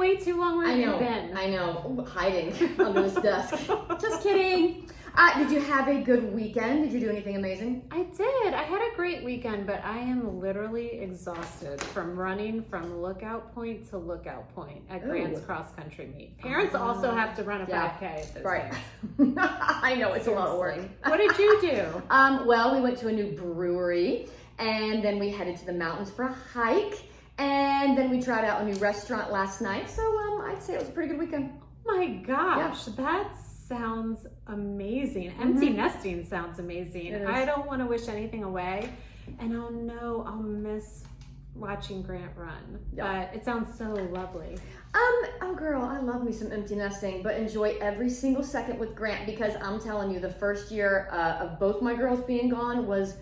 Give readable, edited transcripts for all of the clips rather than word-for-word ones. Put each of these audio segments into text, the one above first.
way too long. Where have you been? I know. Hiding under this desk. Just kidding. Did you have a good weekend? Did you do anything amazing? I did. I had a great weekend, but I am literally exhausted from running from lookout point to lookout point at Grant's cross country meet. Parents also have to run a 5K. Right. I know, it's a lot of work. What did you do? Well, we went to a new brewery, and then we headed to the mountains for a hike, and then we tried out a new restaurant last night. So I'd say it was a pretty good weekend. Oh my gosh, that sounds amazing. Empty nesting sounds amazing. I don't want to wish anything away, and I'll miss watching Grant run, but it sounds so lovely. Oh girl, I love me some empty nesting, but enjoy every single second with Grant, because I'm telling you, the first year of both my girls being gone was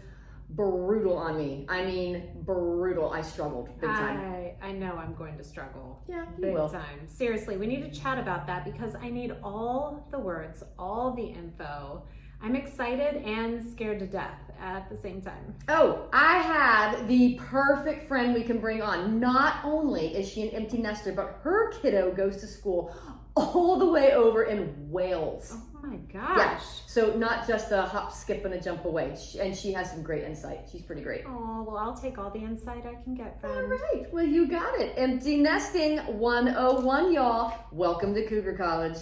brutal on me. I mean, brutal. I struggled big time. I know I'm going to struggle. Yeah, you big will. time. Seriously, we need to chat about that because I need all the words, all the info. I'm excited and scared to death at the same time. Oh, I have the perfect friend we can bring on. Not only is she an empty nester, but her kiddo goes to school all the way over in Wales. Oh my gosh. Yeah. So not just a hop, skip, and a jump away. And she has some great insight. She's pretty great. Oh, well, I'll take all the insight I can get, friend. All right. Well, you got it. Empty nesting 101, y'all. Welcome to Cougar College.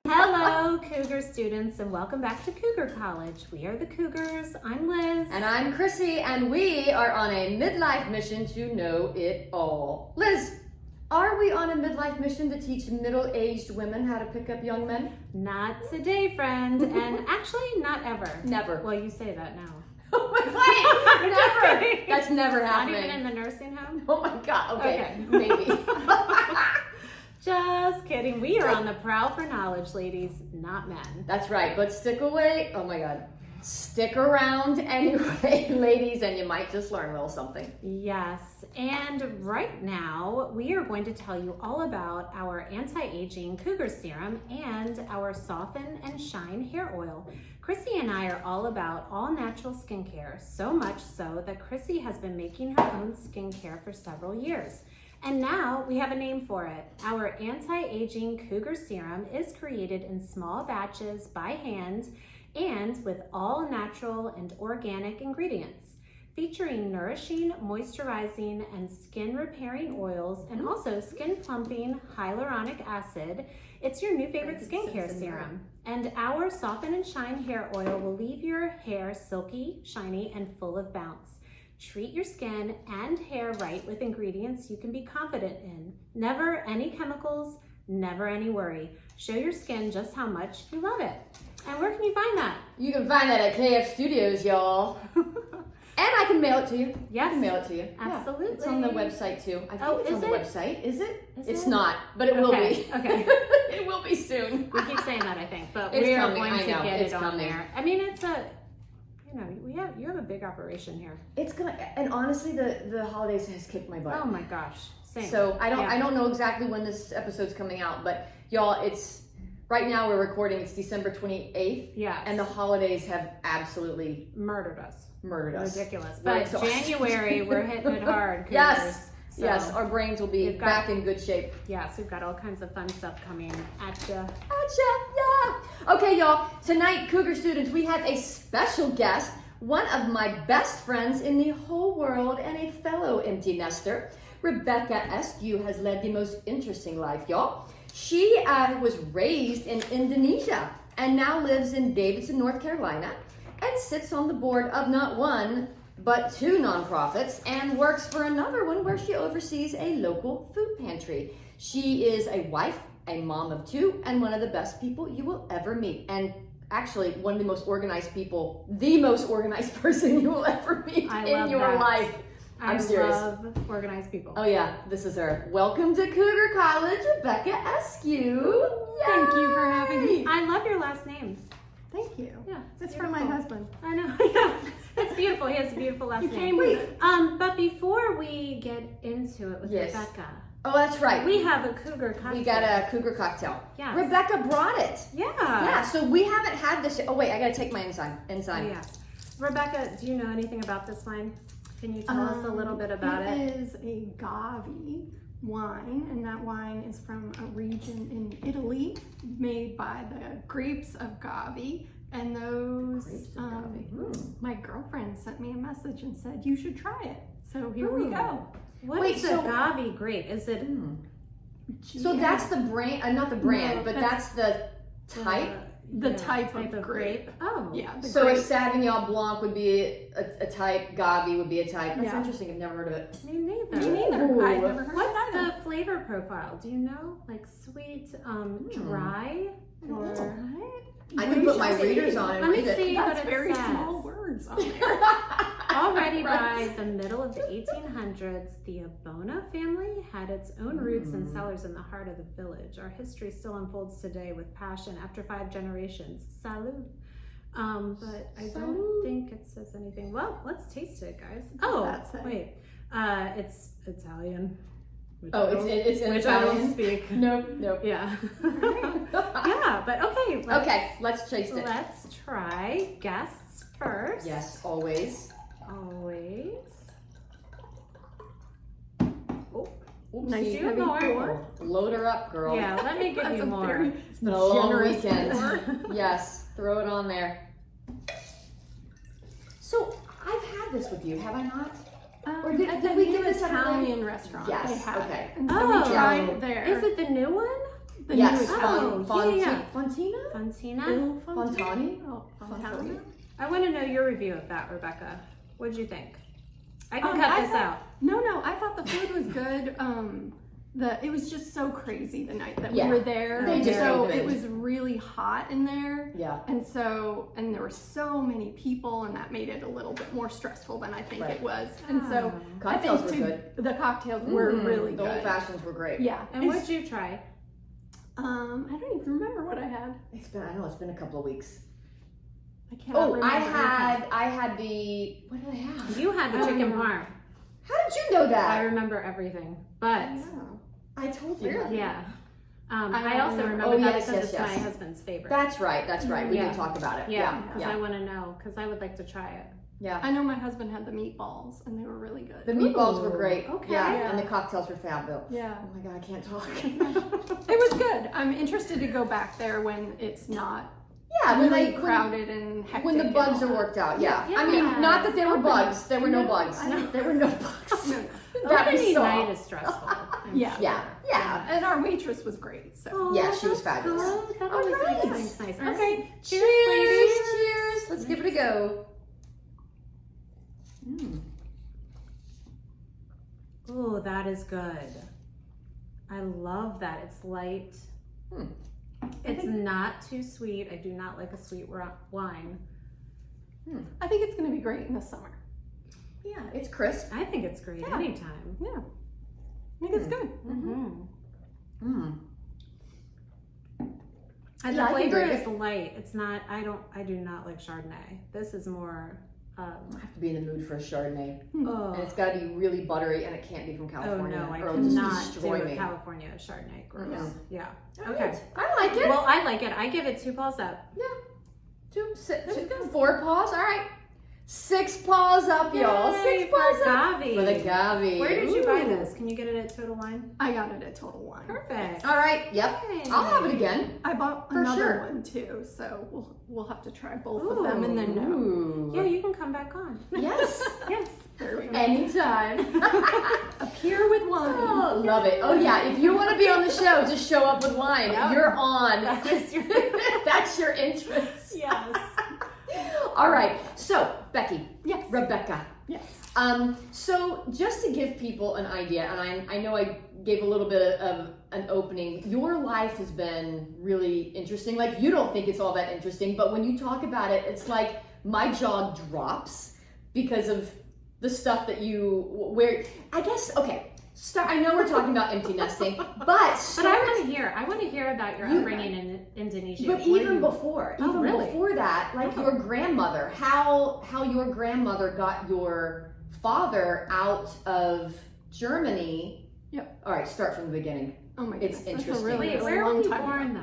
Hello, Cougar students, and welcome back to Cougar College. We are the Cougars. I'm Liz. And I'm Chrissy, and we are on a midlife mission to know it all. Liz, are we on a midlife mission to teach middle-aged women how to pick up young men? Not today, friend, and actually not ever. Never. Well, you say that now. Oh my God, never. That's never happening. Not even in the nursing home? Oh my God, okay. Maybe. Just kidding. We are on the prowl for knowledge, ladies, not men. That's right, but stick away. Oh my God. Stick around anyway, ladies, and you might just learn a little something. Yes, and right now we are going to tell you all about our anti-aging Cougar Serum and our Soften and Shine Hair Oil. Chrissy and I are all about all natural skincare, so much so that Chrissy has been making her own skincare for several years. And now we have a name for it. Our anti-aging Cougar Serum is created in small batches by hand and with all natural and organic ingredients, featuring nourishing, moisturizing, and skin repairing oils, and also skin plumping hyaluronic acid. It's your new favorite skincare serum. And our Soften and Shine Hair Oil will leave your hair silky, shiny, and full of bounce. Treat your skin and hair right with ingredients you can be confident in. Never any chemicals, never any worry. Show your skin just how much you love it. And where can you find that? You can find that at KF Studios, y'all. And I can mail it to you. Yes. I can mail it to you. Absolutely. Yeah, it's on the website too. I think it's on the website. Is it? It's not, but it will be. Okay. It will be soon. We keep saying that, I think, but It's we are coming. going to get It's it on coming. there. I mean, it's a, you have a big operation here. It's gonna, and honestly, the holidays has kicked my butt. Oh my gosh. Same. So I don't know exactly when this episode's coming out, but y'all, it's right now we're recording. It's December 28th. Yeah. And the holidays have absolutely murdered us. Ridiculous. We're But exhausted. January, we're hitting it hard. Yes. So Yes, our brains will be back in good shape. Yes, we've got all kinds of fun stuff coming at you. Yeah. Okay, y'all. Tonight, Cougar students, we have a special guest, one of my best friends in the whole world and a fellow empty nester. Rebecca Eskew has led the most interesting life, y'all. She was raised in Indonesia and now lives in Davidson, North Carolina, and sits on the board of not one, but two nonprofits, and works for another one where she oversees a local food pantry. She is a wife, a mom of two, and one of the best people you will ever meet. And actually, one of the most organized people, the most organized person you will ever meet in your life. I serious. love organized people. Oh yeah, this is her. Welcome to Cougar College, Rebecca Eskew. Thank you for having me. I love your last name. Thank you. Yeah, It's from my beautiful. husband. I know. Yeah, it's beautiful. He has a beautiful last You name. came with it. But before we get into it with Yes. Rebecca, Oh, that's right. we have a cougar cocktail. We got a Cougar cocktail. Yes. Rebecca brought it. Yeah. Yeah, so we haven't had this. Oh wait, I gotta take my enzyme. Oh, Enzyme. yeah. Rebecca, do you know anything about this wine? Can you tell us a little bit about it? It is a Gavi wine, and that wine is from a region in Italy made by the grapes of Gavi. And those, Grapes of Gavi. my girlfriend sent me a message and said, you should try it. So here we go. What Wait, is so- a Gavi grape? Is it So that's the brand, not the brand, No, but that's that's the type. The type of grape. Oh. Yeah, the So grape. a Sauvignon Blanc would be a type, Gavi would be a type. That's Yeah. interesting. I've never heard of it. Me neither. Me neither. Ooh. I've never heard What's of that. the flavor profile? Do you know? Like sweet, dry, or I can put my readers on and let me read see it. what That's it very says. small words on there. Already Right. by the middle of the 1800s, the Abona family had its own roots and cellars in the heart of the village. Our history still unfolds today with passion after 5 generations. Salud. But I don't Salud. think it says anything. Well, let's taste it, guys. does Oh, that say? wait. It's Italian. which Oh, I don't- it's in which I don't Italian? speak. Nope, nope. Yeah. Yeah, but okay. Okay, let's taste it. Let's try guests first. Yes, always. Always. Oh, Nice do heavy more. pour. Load her up, girl. Yeah, let me give That's you a more. very It's been a long generous weekend. pour. Yes, throw it on there. So I've had this with you, have I not? Or did- at did the we new get this at the- Italian restaurant? Yes, they had okay. it. And so Oh. we tried it there. Is it the new one? the Yes, new Italian? yeah. Fontina? Fontina? Il Fontani? Oh, Fontani. I want to know your review of that, Rebecca. What'd you think? I can Um, cut I this thought- out. No, I thought the food was good. It was just so crazy the night that Yeah, we were there. they And did. so They did. it was really hot in there. Yeah. And there were so many people, and that made it a little bit more stressful than I think Right. it was. And so I Cocktails think were good. the cocktails were really The good. old fashions were great. Yeah. And what'd you try? I don't even remember what I had. It's been a couple of weeks. I cannot Oh, remember. I had the, what did I have? You had the I don't chicken know. parm. How did you know I that? remember everything. But, I told you. Really? yeah. I I also don't remember know. Oh, that yes, because yes, it's my yes. husband's favorite. That's right. We Yeah. did talk about it. Yeah, because yeah. I want to know, because I would like to try it. Yeah. I know my husband had the meatballs, and they were really good. The meatballs were Ooh, great. okay. Yeah, Yeah. and the cocktails were fabulous. Yeah. Oh my god, I can't talk. It was good. I'm interested to go back there when it's not Yeah, when really they crowded and hectic. when the and bugs all are that. worked out. Yeah. Yeah. I mean, not that there were bugs. There were no No, bugs. I don't- There were no bugs. No, no. That we Opening saw. night is stressful. I'm Yeah. sure. Yeah. And our waitress was great. So Oh, Yeah, she was that's fabulous. good. That All always right. makes things nice. All Okay, right. cheers, Cheers. ladies. Cheers. Let's give it a go. Oh, that is good. I love that. It's light. Hmm. It's not too sweet. I do not like a sweet wine. I think it's going to be great in the summer. Yeah, it's crisp. I think it's great Yeah. anytime. Yeah. I think it's good. Mm-hmm. Mm. And Yeah, the I can flavor drink is light. It's not. I do not like Chardonnay. This is more. I have to be in the mood for a Chardonnay, Oh, and it's got to be really buttery, and it can't be from oh California. no, I or it'll just cannot do destroy a me. California Chardonnay. Gross. Mhm. Yeah. All Okay. right. I like it. Well, I like it. I give it 2 paws up. Four paws. All right. 6 paws up, y'all. Yay, 6 paws for up Gavi. for the Gavi. Where did you buy Ooh. this? Can you get it at Total Wine? I got it at Total Wine. Perfect. All right. Yep. Yay. I'll have it again. I bought For another sure. one too, so we'll have to try both of them and then know. Ooh. Yeah, you can come back on. Yes. Yes. There we go. Anytime. Appear with wine. Oh, love it. Oh yeah. If you want to be on the show, just show up with wine. Yep. You're on. That is your. That's your entrance. Yes. All right. So, Becky, Yes. Rebecca. Yes. So just to give people an idea, and I know I gave a little bit of an opening, your life has been really interesting. Like, you don't think it's all that interesting, but when you talk about it, it's like my jaw drops because of the stuff that where, I guess, okay, I know we're talking about empty nesting, but I want to hear about your upbringing in Indonesia. But even before that, like your grandmother, how your grandmother got your father out of Germany. Yep. All right, start from the beginning. Oh my It's goodness. interesting. Wait, where were you born though?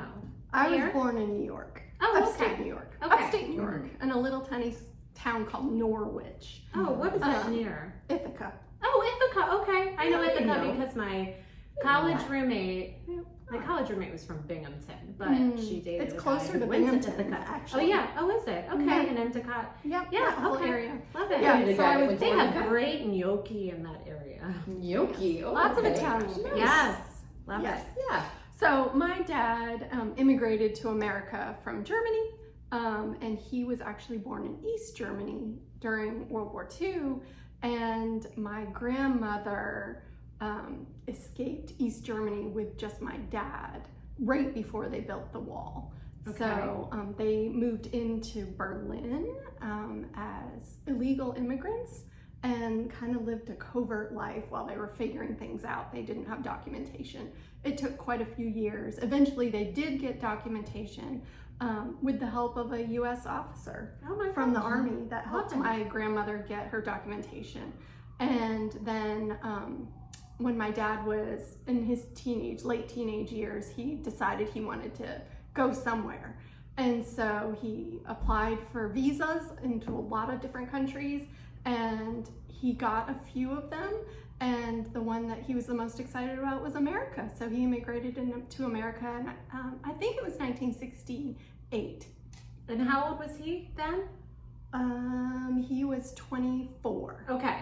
I Here? was born in New York. Oh, Upstate okay. New York. Okay. Upstate New York. In a little tiny town called Norwich. Oh, what is that near? Ithaca. Oh, Ithaca. Okay, I know Yeah, Ithaca you know. because my college roommate. Yeah. My college roommate was from Binghamton, but she dated. It's a guy closer who to went Binghamton, Ithaca. actually. Oh yeah. Oh, is it? Okay, Yeah. in Endicott. Yep. Yeah. That whole Okay. area. Love it. Yeah. The So guy I that was went to They have Ithaca? great gnocchi in that area. Gnocchi. Oh, Lots of okay. Italian. Nice. Yes. Love Yes. it. Yeah. So my dad immigrated to America from Germany, and he was actually born in East Germany during World War II. And my grandmother escaped East Germany with just my dad right before they built the wall. Okay. So they moved into Berlin as illegal immigrants and kind of lived a covert life while they were figuring things out. They didn't have documentation. It took quite a few years. Eventually they did get documentation with the help of a US officer from the Army that helped my grandmother get her documentation. And then when my dad was in his late teenage years, he decided he wanted to go somewhere. And so he applied for visas into a lot of different countries, and he got a few of them. And the one that he was the most excited about was America. So he immigrated to America, and I think it was 1968. And how old was he then? He was 24. Okay.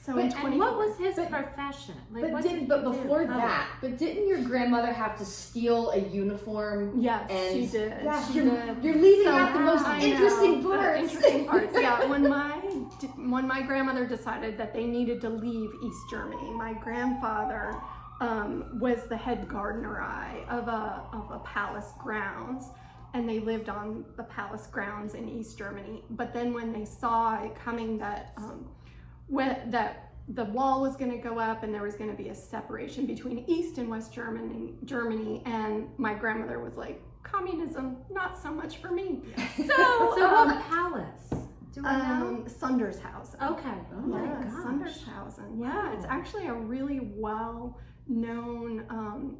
So But- in And what 24. was his profession? Like, what did he But do? before Oh. that, didn't your grandmother have to steal a uniform? Yes, And she did. Yeah, She did. you're leaving So out the most I know, interesting the parts. interesting parts. Yeah, when my grandmother decided that they needed to leave East Germany, my grandfather was the head gardener of a palace grounds, and they lived on the palace grounds in East Germany. But then when they saw it coming that the wall was going to go up and there was going to be a separation between East and West Germany, and my grandmother was like, communism, not so much for me. So what palace? Do we know? Sondershausen. Okay. Oh my Yeah, gosh. Sondershausen. Yeah, Wow. it's actually a really well-known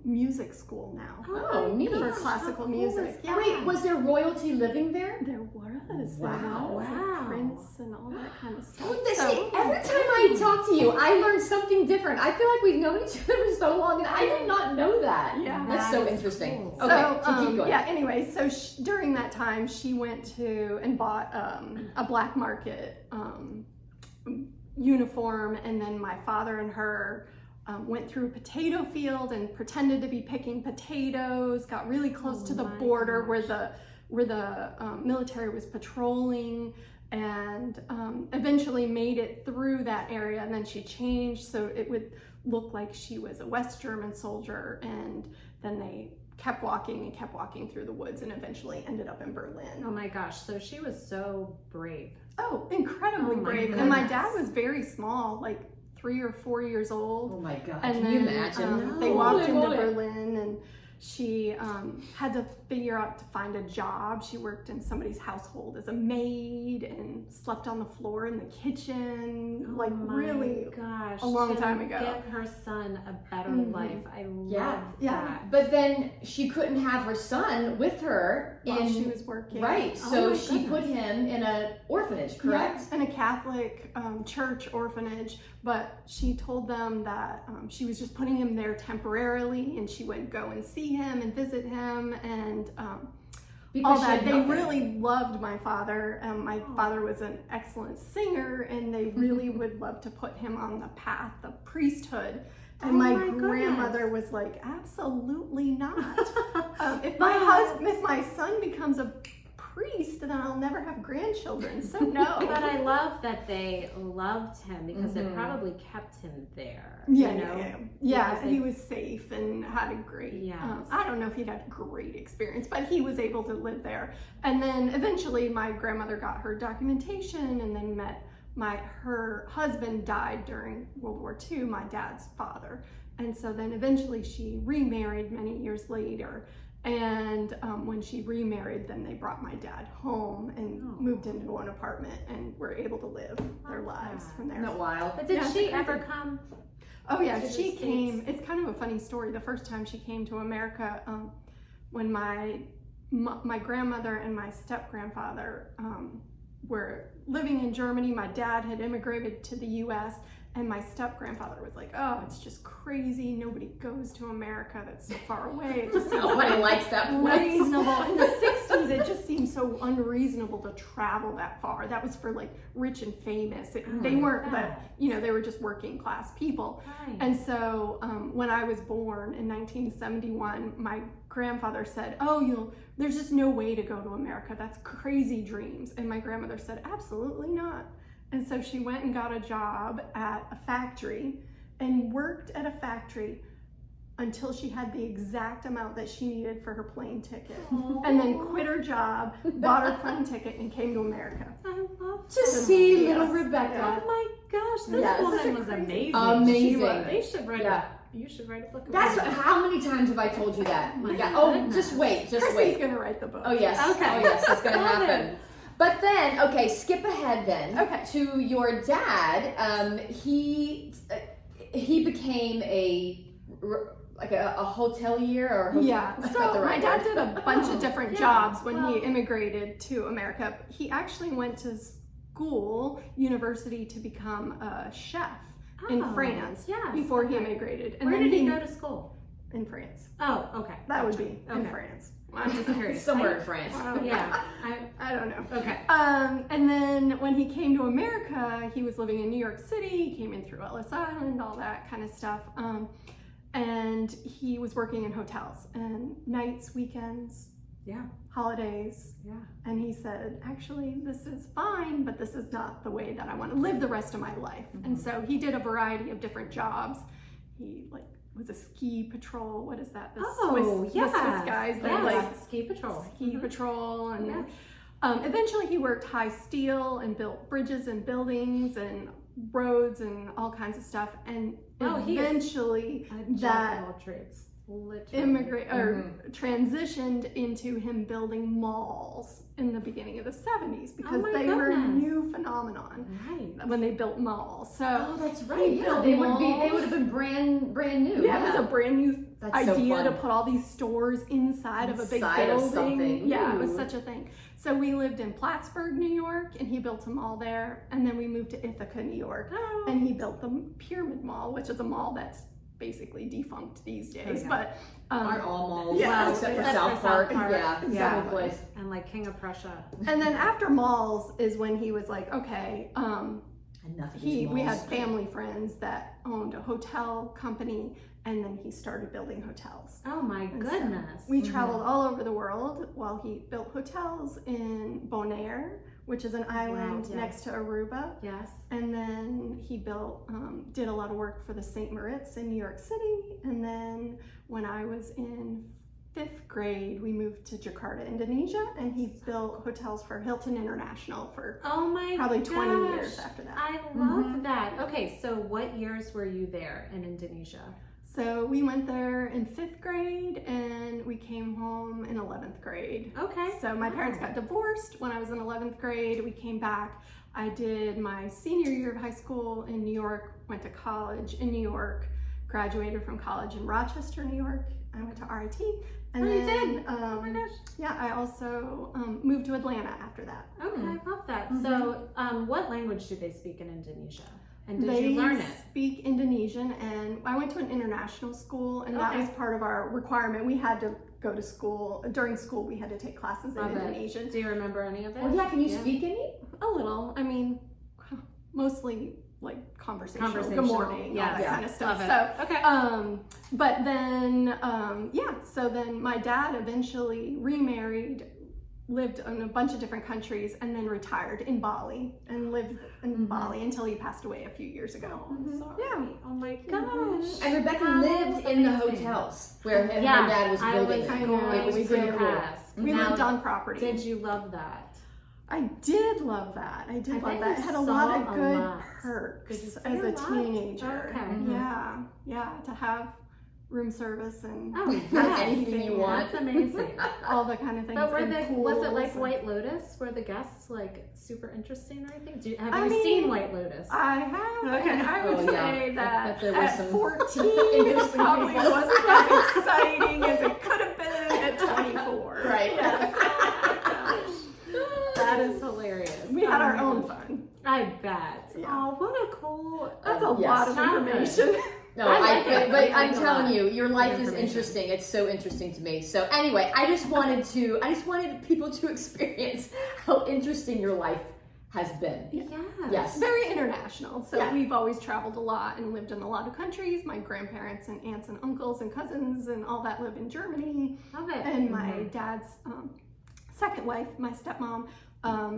music school now. Oh, neat. For classical music. Yeah. Wait, was there royalty living there? There was. Wow. There was. Wow. A prince and all that kind of stuff. See, every time I talk to you, I learn something different. I feel like we've known each other for so long, and I did not know that. Yeah. That's so That is interesting. cool. Okay, so keep going. Yeah, anyway, so during that time, she went to and bought a black market uniform, and then my father and her went through a potato field and pretended to be picking potatoes, got really close to the my border gosh. where the military was patrolling, and eventually made it through that area. And then she changed so it would look like she was a West German soldier, and then they kept walking through the woods and eventually ended up in Berlin. Oh my gosh. So she was so brave. Oh, incredibly Oh my brave. And my goodness. dad was very small, like 3 or 4 years old. Oh my God, And can then you imagine? they Oh, walked into holy moly. Berlin, and she had to figure out to find a job. She worked in somebody's household as a maid and slept on the floor in the kitchen, like Oh my really gosh. a long to time ago. Give her son a better Mhm. life. I Yeah. love Yeah. that. But then she couldn't have her son with her while she was working. right. Oh So my she put goodness. him in an orphanage, correct? Yeah, in a Catholic church orphanage, but she told them that she was just putting him there temporarily, and she would go and see him and visit him, and Because all she that. had They nothing. really loved my father. My father was an excellent singer, and they really would love to put him on the path of priesthood. And Oh my my goodness. grandmother was like, absolutely not. If But- if my son becomes a priest, then I'll never have grandchildren. So no. But I love that they loved him because it Mhm. probably kept him there. Yeah, you know? yeah. Because He they- was safe and had a great. Yes. I don't know if he'd had a great experience, but he was able to live there. And then eventually, my grandmother got her documentation, and then met her husband died during World War II, my dad's father. And so then eventually she remarried many years later. And when she remarried, then they brought my dad home and moved into an apartment and were able to live their lives from there. Isn't that wild? But did she ever come? Oh yeah, to the she came. States? It's kind of a funny story. The first time she came to America, when my grandmother and my step-grandfather were living in Germany, my dad had immigrated to the U.S., and my step-grandfather was like, oh, it's just crazy. Nobody goes to America. That's so far away. It just seems Nobody likes that place. reasonable. In the 60s, it just seemed so unreasonable to travel that far. That was for like rich and famous. They weren't they were just working class people. Right. And so when I was born in 1971, my grandfather said, oh, there's just no way to go to America. That's crazy dreams. And my grandmother said, absolutely not. And so she went and got a job at a factory and worked at a factory until she had the exact amount that she needed for her plane ticket. And then quit her job, bought her plane ticket, and came to America. I love To see little Oh Rebecca. my gosh, this Yes. woman was amazing. Amazing. She was. They should write Yeah. you should write a book about That's it. how many times have I told you that? My Yeah. goodness. Just wait. Chrissy's gonna write the book. Oh yes. Okay. Oh yes, it's gonna Love happen. it. But then, okay, skip ahead then. Okay. To your dad. He became a hotelier or Yeah, that's so not the my right dad word. did a bunch of different Yeah, jobs when well- he immigrated to America. He actually went to university to become a chef in Oh, France yes, before he okay. immigrated. Where then did he go to school? In France. Oh, okay. That would Gotcha. be in Okay. France. I'm just curious. Somewhere in France. Yeah. I don't know. Okay. And then when he came to America, he was living in New York City. He came in through Ellis Island, all that kind of stuff. And he was working in hotels and nights, weekends, Yeah. holidays. Yeah. And he said, actually, this is fine, but this is not the way that I want to live the rest of my life. And so he did a variety of different jobs. He was a ski patrol. What is that? The Swiss guys that ski patrol. ski patrol. And Yes. eventually he worked high steel and built bridges and buildings and roads and all kinds of stuff. And eventually A jack of all trades. Literally. transitioned into him building malls in the beginning of the 70s because my they were a goodness. new phenomenon Right. when they built malls. So Oh, that's right. Yeah, built they malls. would have been brand new. Yeah, it was a brand new That's so idea fun. to put all these stores inside of a big Inside of building. something. Yeah, it was Ooh. such a thing. So we lived in Plattsburgh, New York, and he built a mall there. And then we moved to Ithaca, New York, Oh. and he built the Pyramid Mall, which is a mall that's basically defunct these days. yeah. But Aren't all malls Yeah, except for except South for Park. South Park. Yeah, Exactly. same place. And like King of Prussia. and then after malls is when he was like, okay, Enough of these we had malls. family friends that owned a hotel company, and then he started building hotels. Oh my And so goodness. we traveled all over the world while he built hotels in Bonaire, which is an island yes. next to Aruba. Yes. And then he did a lot of work for the St. Moritz in New York City. And then when I was in 5th grade, we moved to Jakarta, Indonesia, and he built hotels for Hilton International for Oh my probably 20 gosh. years after that. I love that. Okay, so what years were you there in Indonesia? So we went there in 5th grade and we came home in 11th grade. Okay. So my parents got divorced when I was in 11th grade. We came back. I did my senior year of high school in New York, went to college in New York, graduated from college in Rochester, New York. I went to RIT. And you then, did? Oh my gosh. Yeah, I also moved to Atlanta after that. Okay, I love that. Mm-hmm. So, what language do they speak in Indonesia? And did They you learn it? speak Indonesian, and I went to an international school, and that Okay. was part of our requirement. We had to go to school. During school, we had to take classes in Love it. Indonesian. Do you remember any of it? Well, yeah, can you speak any? A little. I mean, mostly like conversational. Good Conversational. morning, all Yes. that kind of stuff. Love it. So, Okay. but then, so then my dad eventually remarried, lived in a bunch of different countries, and then retired in Bali and lived in Bali until he passed away a few years ago. So, yeah. Oh my gosh. And Rebecca How lived in the amazing. hotels where her Yeah, dad was I building was it. I know, going it was to pretty cool. ask. We Now, lived on property. Did you love that? I did love that. I did I love bet that. It you had a saw lot of a good lot. perks Did you see as a a lot? teenager. Okay. Yeah, to have room service and Oh, Have yes. anything you want. That's amazing. all the kind of things. But and was it like pools and- White Lotus? Were the guests like super interesting or anything? Have I you mean, seen White Lotus? I have, Okay. and I would Oh, yeah. say I that bet there was at some 14 it interesting probably people. wasn't as exciting as it could have been at 24. Right. Yes. That is hilarious. We had Oh our my own gosh. fun. I bet. Yeah. Oh, what a cool. That's a Yes. lot of Childhood. information. No, I like but, it. but I I'm like a telling lot you, your life of is information. interesting. It's so interesting to me. So anyway, I just wanted people to experience how interesting your life has been. Yes. Yes. Very international. So Yeah. we've always traveled a lot and lived in a lot of countries. My grandparents and aunts and uncles and cousins and all that live in Germany. Love it. And my dad's second wife, my stepmom,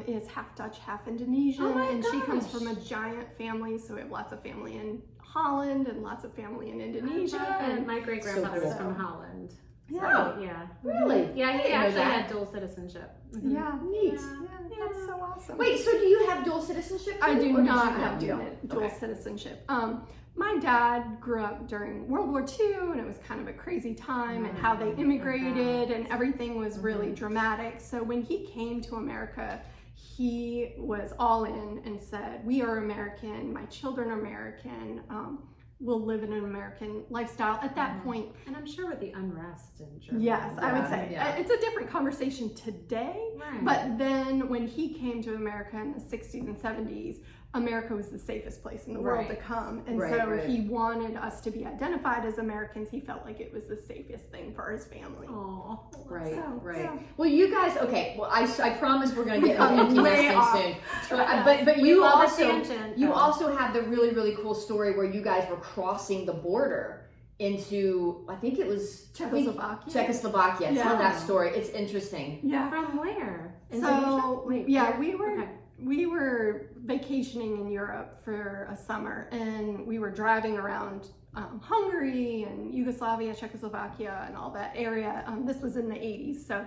is half Dutch, half Indonesian. Oh my and she comes gosh. from a giant family. So we have lots of family in Holland and lots of family in Indonesia. And my great grandfather So was cool. from Holland. Yeah. So, yeah. Really? Yeah, I he didn't know actually that. had dual citizenship. Mhm. Yeah. Neat. Yeah, that's so awesome. Wait, so do you have dual citizenship? I too, do or did not you have dual Okay. citizenship. My dad grew up during World War II, and it was kind of a crazy time, and how they immigrated, and everything was really dramatic. So when he came to America, he was all in and said, "We are American. My children are American. We'll live in an American lifestyle." At that point, And I'm sure with the unrest in Germany. yes, I would Yeah, say yeah. it's a different conversation today. Right. But then when he came to America in the 60s and 70s, America was the safest place in the world to Right. come. And Right, so right. he wanted us to be identified as Americans. He felt like it was the safest thing for his family. Oh, Right, So, right. yeah. Well, you guys, okay. Well, I promise we're gonna We get into come empty way nesting off. soon. But We you love a also tangent, you though. also have the really cool story where you guys were crossing the border into, I think it was Czechoslovakia. Tell Yeah. that story. It's interesting. Yeah. From where? So Wait, yeah, where? Okay. we were vacationing in Europe for a summer, and we were driving around Hungary and Yugoslavia, Czechoslovakia, and all that area. This was in the 80s, so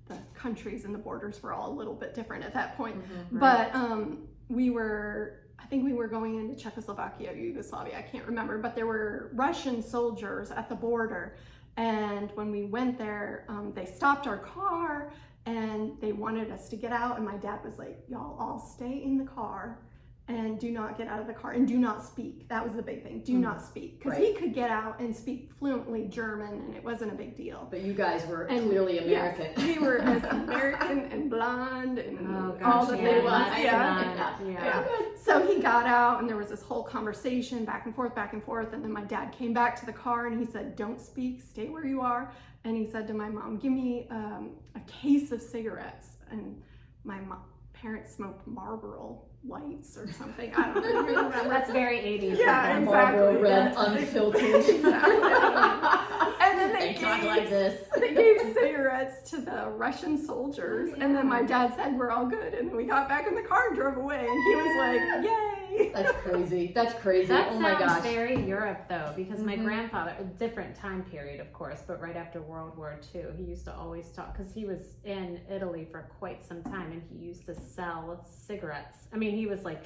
the countries and the borders were all a little bit different at that point. But I think we were going into Czechoslovakia or Yugoslavia, I can't remember, but there were Russian soldiers at the border. And when we went there, they stopped our car and they wanted us to get out. And my dad was like, "Y'all all stay in the car and do not get out of the car and do not speak." That was the big thing. Do not speak. Because Right. he could get out and speak fluently German, and it wasn't a big deal. But you guys were And clearly yes, American. we were as American and blonde and Oh, all gosh, the yeah, things. that's Yeah. not- Yeah. yeah. So he got out, and there was this whole conversation back and forth. And then my dad came back to the car and he said, "Don't speak, stay where you are." And he said to my mom, "Give me a case of cigarettes." And my parents smoked Marlboro Lights or something. I don't really remember. That's very 80s. Yeah, of them. Marlboro exactly. Red, Yeah. unfiltered. Exactly. And then They talk like this. they gave cigarettes to the Russian soldiers, and then my dad said, "We're all good." And then we got back in the car and drove away, and he was like, "Yay!" That's crazy. That's crazy. That Oh my sounds gosh. very Europe though, because my Mhm. grandfather, a different time period of course, but right after World War II, he used to always talk, because he was in Italy for quite some time and he used to sell cigarettes. I mean, he was like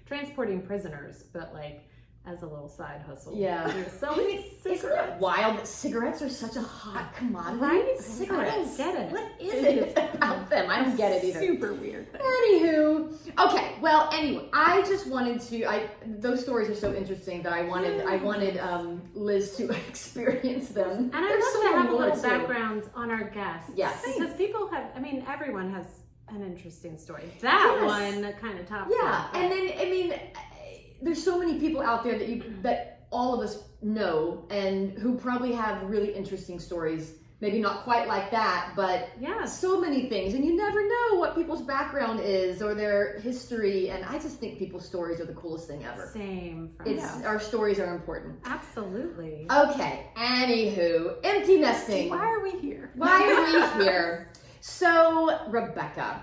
transporting prisoners, but like as a little side hustle. Yeah. He was selling Isn't it cigarettes. wild that cigarettes are such a hot commodity? Right? Cigarettes. I don't get it. What is it about them? I don't get it either. Super weird thing. Anywho, okay. Well, anyway, I just wanted to. Those stories are so interesting that I wanted Liz to experience them. And I'd There's love so to have a many more, little too. background on our guests. Yes. Because people have, I mean, everyone has an interesting story. That Yes. one kind of tops Yeah, it. and then I mean, there's so many people out there that all of us know and who probably have really interesting stories. Maybe not quite like that, but Yes. so many things, and you never know what people's background is or their history. And I just think people's stories are the coolest thing ever. Same. Our stories are important. Absolutely. Okay, anywho, empty nesting. Why are we here? Why are we here? So, Rebecca,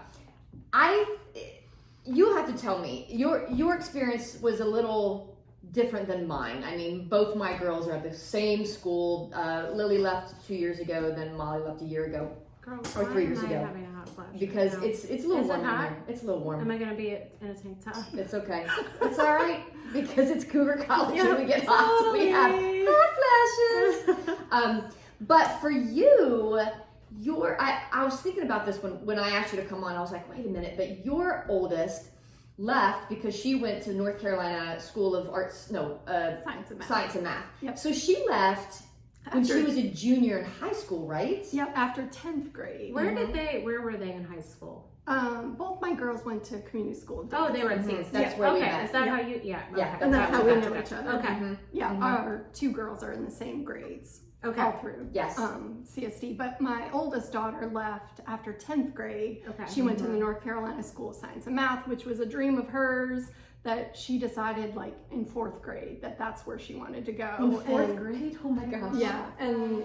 you have to tell me, your experience was a little different than mine. I mean, both my girls are at the same school. Lily left 2 years ago, then Molly left a year ago. Girl, Or 3 years why am I ago. having a hot flash? Because right now? it's a little Is it warm in hot? here. It's a little warm. Am I gonna be in a tank top? It's okay. It's all right because it's Cougar College Yeah, and we get hot. So we have totally. hot flashes. But for you, I was thinking about this when I asked you to come on. I was like, wait a minute. But your oldest left because she went to North Carolina School of Arts, Science and Math. Science and Math. Yep. So she left when she After- was a junior in high school, right? Yep, after 10th grade. Where were they in high school? Both my girls went to community school. Oh, they were at Mhm. CSD. That's where we okay, met. is that Yeah. how you? Yeah. Yeah, Okay. And that's how we Gotcha, know gotcha. each other. Okay. Mhm. Yeah, Mhm. our 2 girls are in the same grades. Okay. All through Yes. CSD. But my oldest daughter left after 10th grade. Okay. She went to the North Carolina School of Science and Math, which was a dream of hers that she decided like in 4th grade that's where she wanted to go. In 4th And- grade? Oh my gosh. Yeah, and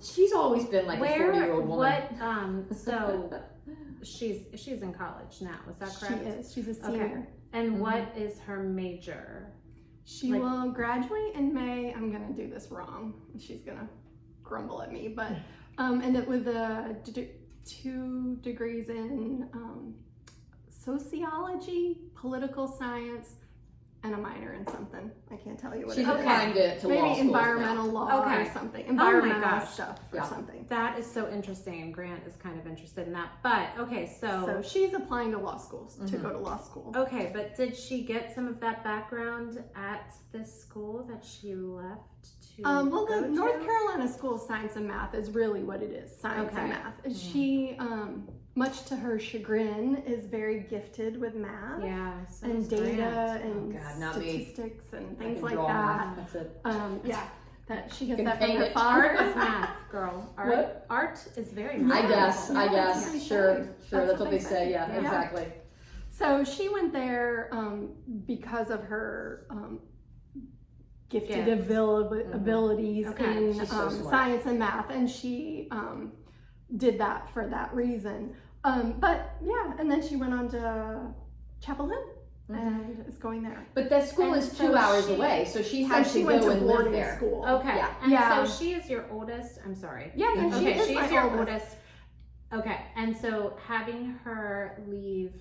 She's always been like a 40-year-old woman. So she's in college now. Is that correct? she is. She's a senior. And what is her major? She will graduate in May. I'm gonna do this wrong. She's gonna grumble at me, but and it with 2 degrees in sociology, political science, and a minor in something. I can't tell you what She's it is. applying to law Maybe schools environmental law Okay. or something. my Environmental gosh. stuff or Yeah. something. That is so interesting. Grant is kind of interested in that. But okay, So she's applying to law schools to go to law school. okay, but did she get some of that background at this school that she left to Well, go the to? North Carolina School of Science and Math is really what it is, science Okay. and math. She, much to her chagrin, is very gifted with math Yeah, so and is data Grant. and God, not me. statistics and I things can like draw that. math. That's it. Yeah, that she gets Can that from paint her it. father. Art is math, girl. What? Art is very I math. guess. Yeah, Sure. that's That's what they say. Yeah, Yeah. exactly. So she went there because of her gifted Gifts. abilities Okay. in She's so smart. science and math, and she did that for that reason. But yeah, and then she went on to Chapel Hill and is going there. But that school And is so 2 hours she- away, so she So had she to went go to and live boarding there. school. Okay. Yeah. And Yeah. so she is your oldest. I'm sorry. Yeah, and she Okay, is she's my your oldest. oldest. Okay, and so having her leave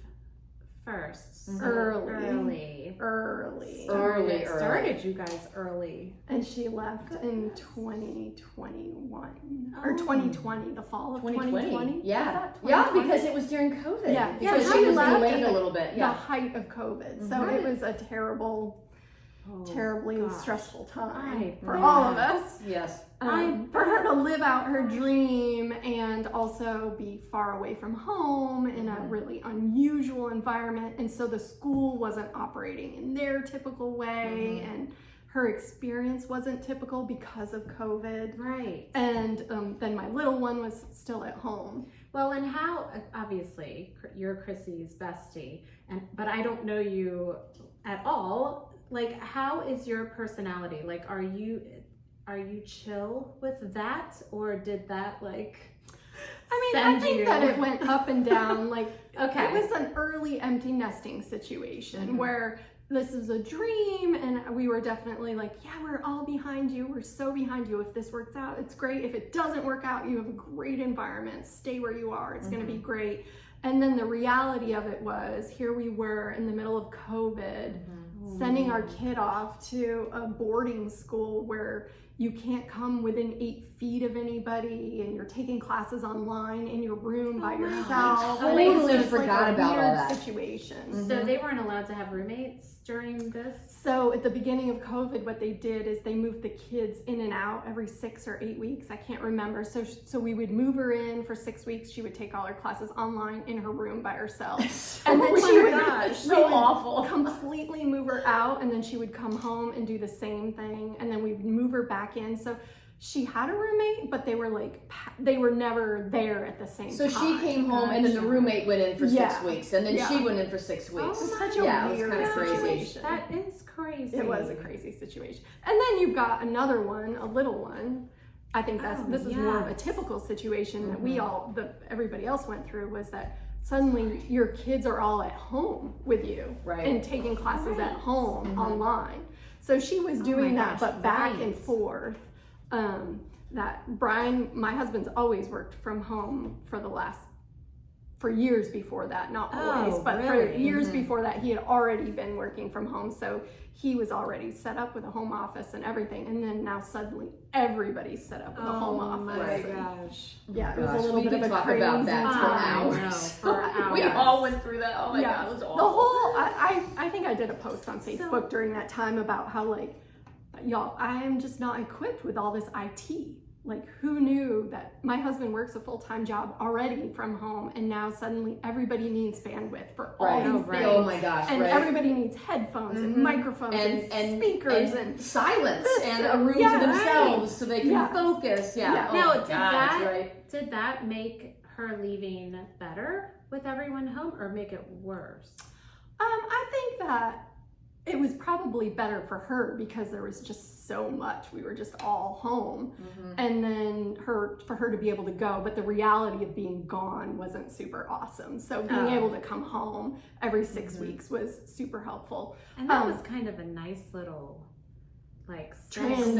first, so Early. Early. started you guys early. And she left in 2021 or Oh. 2020, the fall of 2020. Yeah. Was that Yeah, 2020? because it was during COVID. Yeah, Because yeah, she she was left delayed at a little bit. the Yeah. height of COVID. So Right. it was a terribly gosh. stressful time I for bet. all of us. Yes. For her to live out her dream and also be far away from home in a really unusual environment. And so the school wasn't operating in their typical way, and her experience wasn't typical because of COVID. Right. And then my little one was still at home. Well, and how obviously you're Chrissy's bestie, but I don't know you at all. Like, how is your personality? Like, are you chill with that, or did that like? I send think you? that it went up and down. Like, Okay. it was an early empty nesting situation where this is a dream, and we were definitely like, yeah, we're all behind you. We're so behind you. If this works out, it's great. If it doesn't work out, you have a great environment. Stay where you are. It's going to be great. And then the reality of it was, here we were in the middle of COVID, sending our kid off to a boarding school where you can't come within 8 feet of anybody, and you're taking classes online in your room by yourself. I And it was totally just like forgot a about all weird that. situation. So they weren't allowed to have roommates during this. So at the beginning of COVID, what they did is they moved the kids in and out every 6 or 8 weeks. I can't remember. So we would move her in for 6 weeks. She would take all her classes online in her room by herself. And then Oh she my would gosh, we so would awful. completely move her out, and then she would come home and do the same thing, and then we would move her back in. So she had a roommate, but they were never there at the same So time. she came home, and then the roommate went in for 6 Yeah. weeks, and then Yeah. she went in for 6 weeks. It was such a Yeah, it was weird kinda crazy. situation. That is crazy. It was a crazy situation. And then you've got another one, a little one. I think this is more of a yes. typical situation that everybody else went through, was that suddenly your kids are all at home with you Right. and taking classes at home online. So she was doing that, gosh, but back right. and forth. that Brian, my husband's always worked from home for years before that, not always, but really? for years before that, he had already been working from home. So he was already set up with a home office and everything. And then now suddenly everybody's set up with a home office. Oh my and, gosh. yeah, it was a Gosh, little we bit could of a talk crazy about that for time. hours. For hours. We all went through that. Oh my Yeah. God, it was The awful. whole, I think I did a post on Facebook during that time about how, like, y'all, I am just not equipped with all this IT. Like, who knew that my husband works a full-time job already from home, and now suddenly everybody needs bandwidth for all Right. these Right. things. Oh my gosh, And right. everybody needs headphones and microphones and speakers and silence this and and- a room yeah, to themselves right. so they can Yes. focus. Yeah. Yeah. Oh Now, my did God, that that's right. did that make her leaving better with everyone home, or make it worse? I think that it was probably better for her because there was just so much. We were just all home. And then for her to be able to go, but the reality of being gone wasn't super awesome. So being able to come home every 6 weeks was super helpful. And that was kind of a nice little, like, Transition.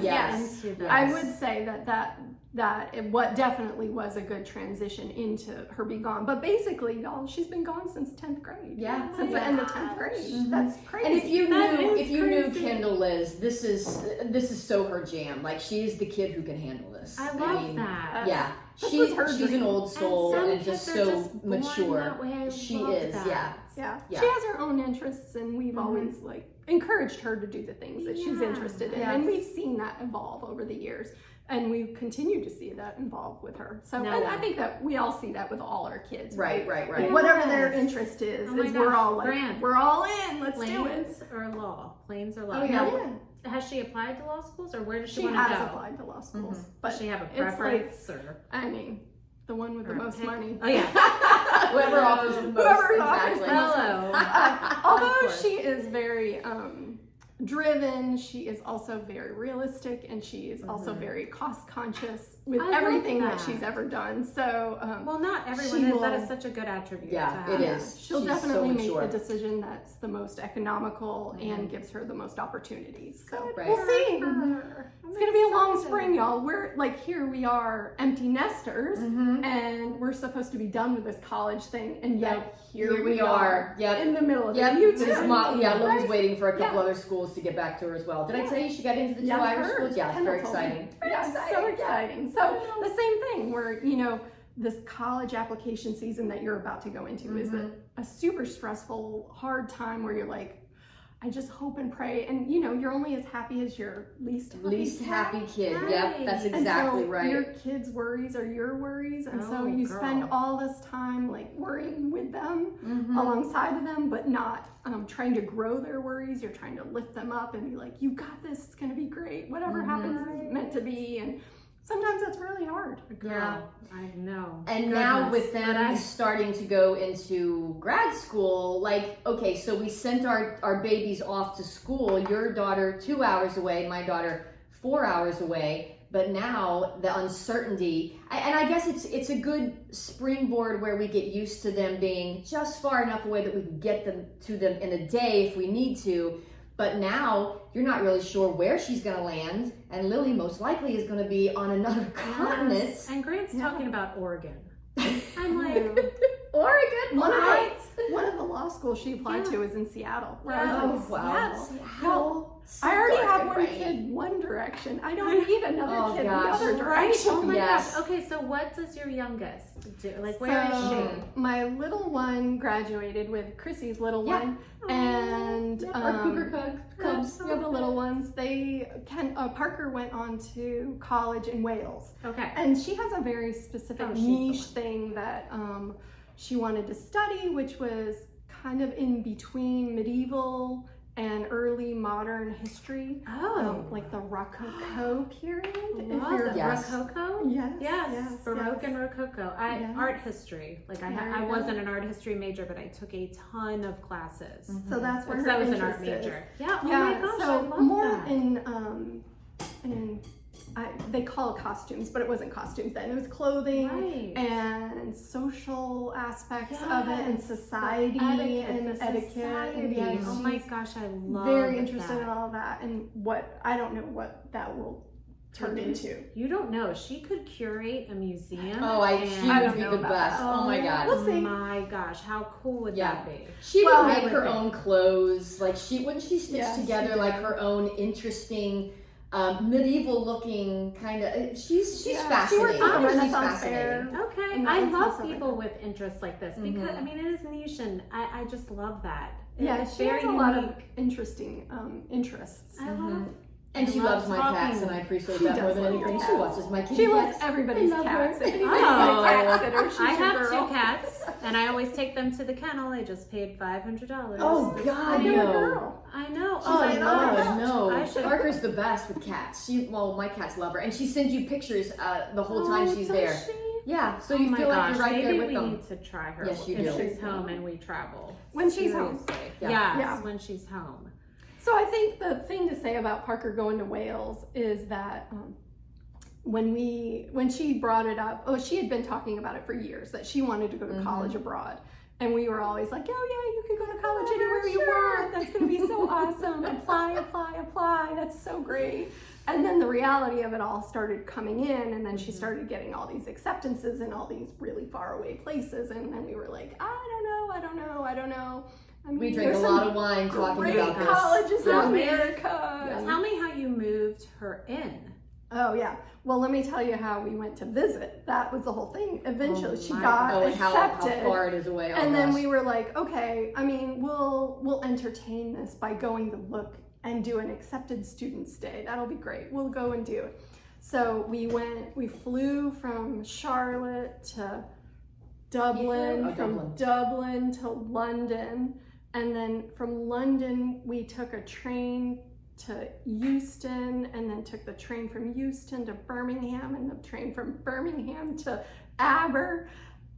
Yes. into the- I would say what definitely was a good transition into her being gone. But basically, y'all, she's been gone since 10th grade. Yeah. Since the end of 10th grade. That's crazy. And if you That knew, is knew Kendall Liz, this is so her jam. Like, she's the kid who can handle this. I love mean, that. Yeah, This she's was her an dream. old soul some and just kids are so just born mature. that way. I She love is, that. yeah. Yeah. Yeah. She has her own interests, and we've always encouraged her to do the things that she's Yeah. interested in. Yes. And we've seen that evolve over the years. And we continue to see that involve with her. So No. and I think that we all see that with all our kids. Right. Like, whatever their Yes. interest is, Oh my we're gosh, all like, Grant. we're all in, let's do it. Plains or law? Plains or law? Oh, yeah. Now, has she applied to law schools, or where does she She want to has go? applied to law schools. Does But she have a it's like, preference? Or I mean, the one with the or a most pick? money. Oh yeah. Whoever offers the most. Whoever offers exactly. the most. Hello. Although course. she is very driven, she is also very realistic, and she is also very cost conscious with I love everything that that. she's ever done. So Well, not everyone She is. That will- is such a good attribute. Yeah, to have. it is. she'll She's definitely so make mature. the decision that's the most economical and gives her the most opportunities. So Right. we'll see. Her. It's gonna be a long spring, y'all. We're like, here we are, empty nesters, Mm-hmm. and we're supposed to be done with this college thing, and yet here we are. Yep. in the middle of Yep. it. You Lily's too. Lily's Right? waiting for a couple Yeah. other schools to get back to her as well. Did I Yeah. tell you she got into the two Yeah, I Irish heard. schools? Yeah, it's Kendall very told me. exciting. Yeah, so exciting. So the same thing where, this college application season that you're about to go into is a super stressful, hard time where you're like, I just hope and pray. And you're only as happy as your least happy kid. Right. Yep, that's And exactly so right. your kids' worries are your worries. And so Oh, you girl. spend all this time like worrying with them alongside of them, but not trying to grow their worries. You're trying to lift them up and be like, you got this, it's gonna be great. Whatever happens is meant to be. And sometimes that's really hard. Girl, Yeah. I know. And now with But them starting to go into grad school, like, okay, so we sent our babies off to school. Your daughter 2 hours away, my daughter 4 hours away. But now the uncertainty, and I guess it's a good springboard where we get used to them being just far enough away that we can get them to them in a day if we need to. But now you're not really sure where she's going to land, and Lily most likely is going to be on another continent. And Grant's talking about Oregon. I'm like, Oregon, One what? of the law schools she applied to is in Seattle. Where I was Oh, like, wow. Seattle. I already have one kid one direction. I don't need another kid gosh. the other right? direction. Oh my Yes. gosh. Okay, so what does your youngest do? Like, where is So, she? my little one graduated with Chrissy's little Yeah. one, and Our Cougar Cubs. the little ones. Parker went on to college in Wales, Okay. and she has a very specific Oh, she's the niche one. thing that she wanted to study, which was kind of in between medieval and early modern history, Oh. like the Rococo period. Love that. Yes. Rococo? Yes, Yes, yes, Baroque yes. and Rococo. Yeah. Art history. Like There I you go. wasn't an art history major, but I took a ton of classes. So that's where Because her I was an interest art is. major. Yeah. Oh Yeah, my gosh, so I love more that. in they call it costumes, but it wasn't costumes then. It was clothing Right. and social aspects of it, and Yes, society and the etiquette. society. And yeah, Oh my she's gosh, I love very interested that. in all that. And I don't know what that will turned into. You don't know. She could curate a museum. She I would don't be know the about best. that. Oh my God. We'll see. My gosh, how cool would that be? She Well, would I make would her think. own clothes. Like wouldn't she stitch Yeah, she together like did. her own interesting, medieval looking kind of. She's Yeah, she fascinating. worked at the She's Renaissance fascinating. Fair. Okay, And I that's love also people like with interests like this because I mean it is niche, and I just love that. Yeah, It's she very has a lot of unique. interesting interests. I love. And I she love loves my talking. cats, and I appreciate She that more does than love anything. your She cats. watches my kitty She loves cats. everybody's I love cats. her. If you need Oh. a cat sitter, she's I your have girl. 2 cats, and I always take them to the kennel. I just paid $500. Oh This God, You're a no. girl. I know. Oh like, God, no! I should- Parker's the best with cats. My cats love her, and she sends you pictures the whole time she's does there. she? Yeah, so Oh you my feel like gosh, you're right maybe there with we them. need to try her Yes, you if do. she's home and we travel. When she's home. Seriously. Yeah. Yes, Yeah. when she's home. So I think the thing to say about Parker going to Wales is that when she brought it up, she had been talking about it for years that she wanted to go to college abroad, and we were always like, oh yeah, you can go to college anywhere you want. That's going to be so awesome. Apply. That's so great. And then the reality of it all started coming in, and then she started getting all these acceptances in all these really far away places, and then we were like, I don't know. I mean, We drank a there's lot some of wine talking great about this. colleges in Tell me. America. Tell me how you moved her in. Oh yeah. Well, let me tell you how we went to visit. That was the whole thing. Eventually, she my got Oh, and how accepted, far it is away. Oh, and then gosh. we were like, okay. I mean, we'll entertain this by going to look and do an accepted student stay. That'll be great. We'll go and do it. So we flew from Charlotte to Dublin, from Dublin to London, and then from London we took a train to Euston, and then took the train from Euston to Birmingham, and the train from Birmingham to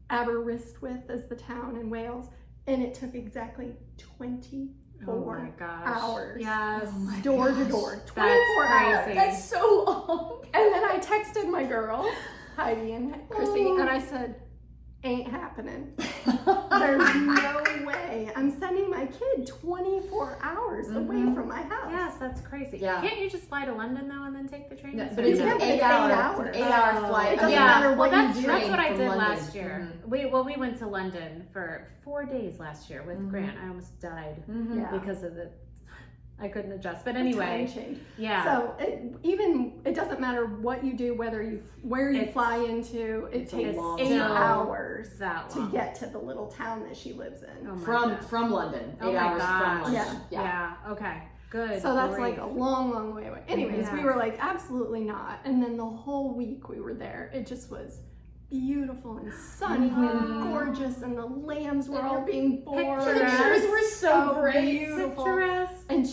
Aberystwyth is the town in Wales, and it took exactly 24 my gosh. hours. Yes. Oh my Door to gosh. door, 24 That's hours. crazy. That's so long. And then I texted my girls, Heidi and Chrissy, and I said, ain't happening. There's no way. I'm sending my kid 24 hours away from my house. Yes, that's crazy. Yeah. Can't you just fly to London though and then take the train? No, to but it's Sweden? an Yeah, but it's 8-hour, 8 hours. 8-hour flight. It doesn't yeah, matter well, what you that's do. what I from did London. last year. We went to London for 4 days last year with Grant. I almost died Yeah. because of I couldn't adjust. But The anyway, time change. yeah. So it doesn't matter what you do, where you It's- fly into. It it's a takes long 8 time. hours that to long. get to the little town that she lives in. Oh my From London. 8 Oh my hours gosh. from London. Yeah. Okay. Good. So that's Great. like a long way away. Anyways, we Yes. were like, absolutely not. And then the whole week we were there, it just was beautiful and sunny and gorgeous, and the lambs were all being born. Picturesque. Pictures were so great. beautiful. Picturesque. And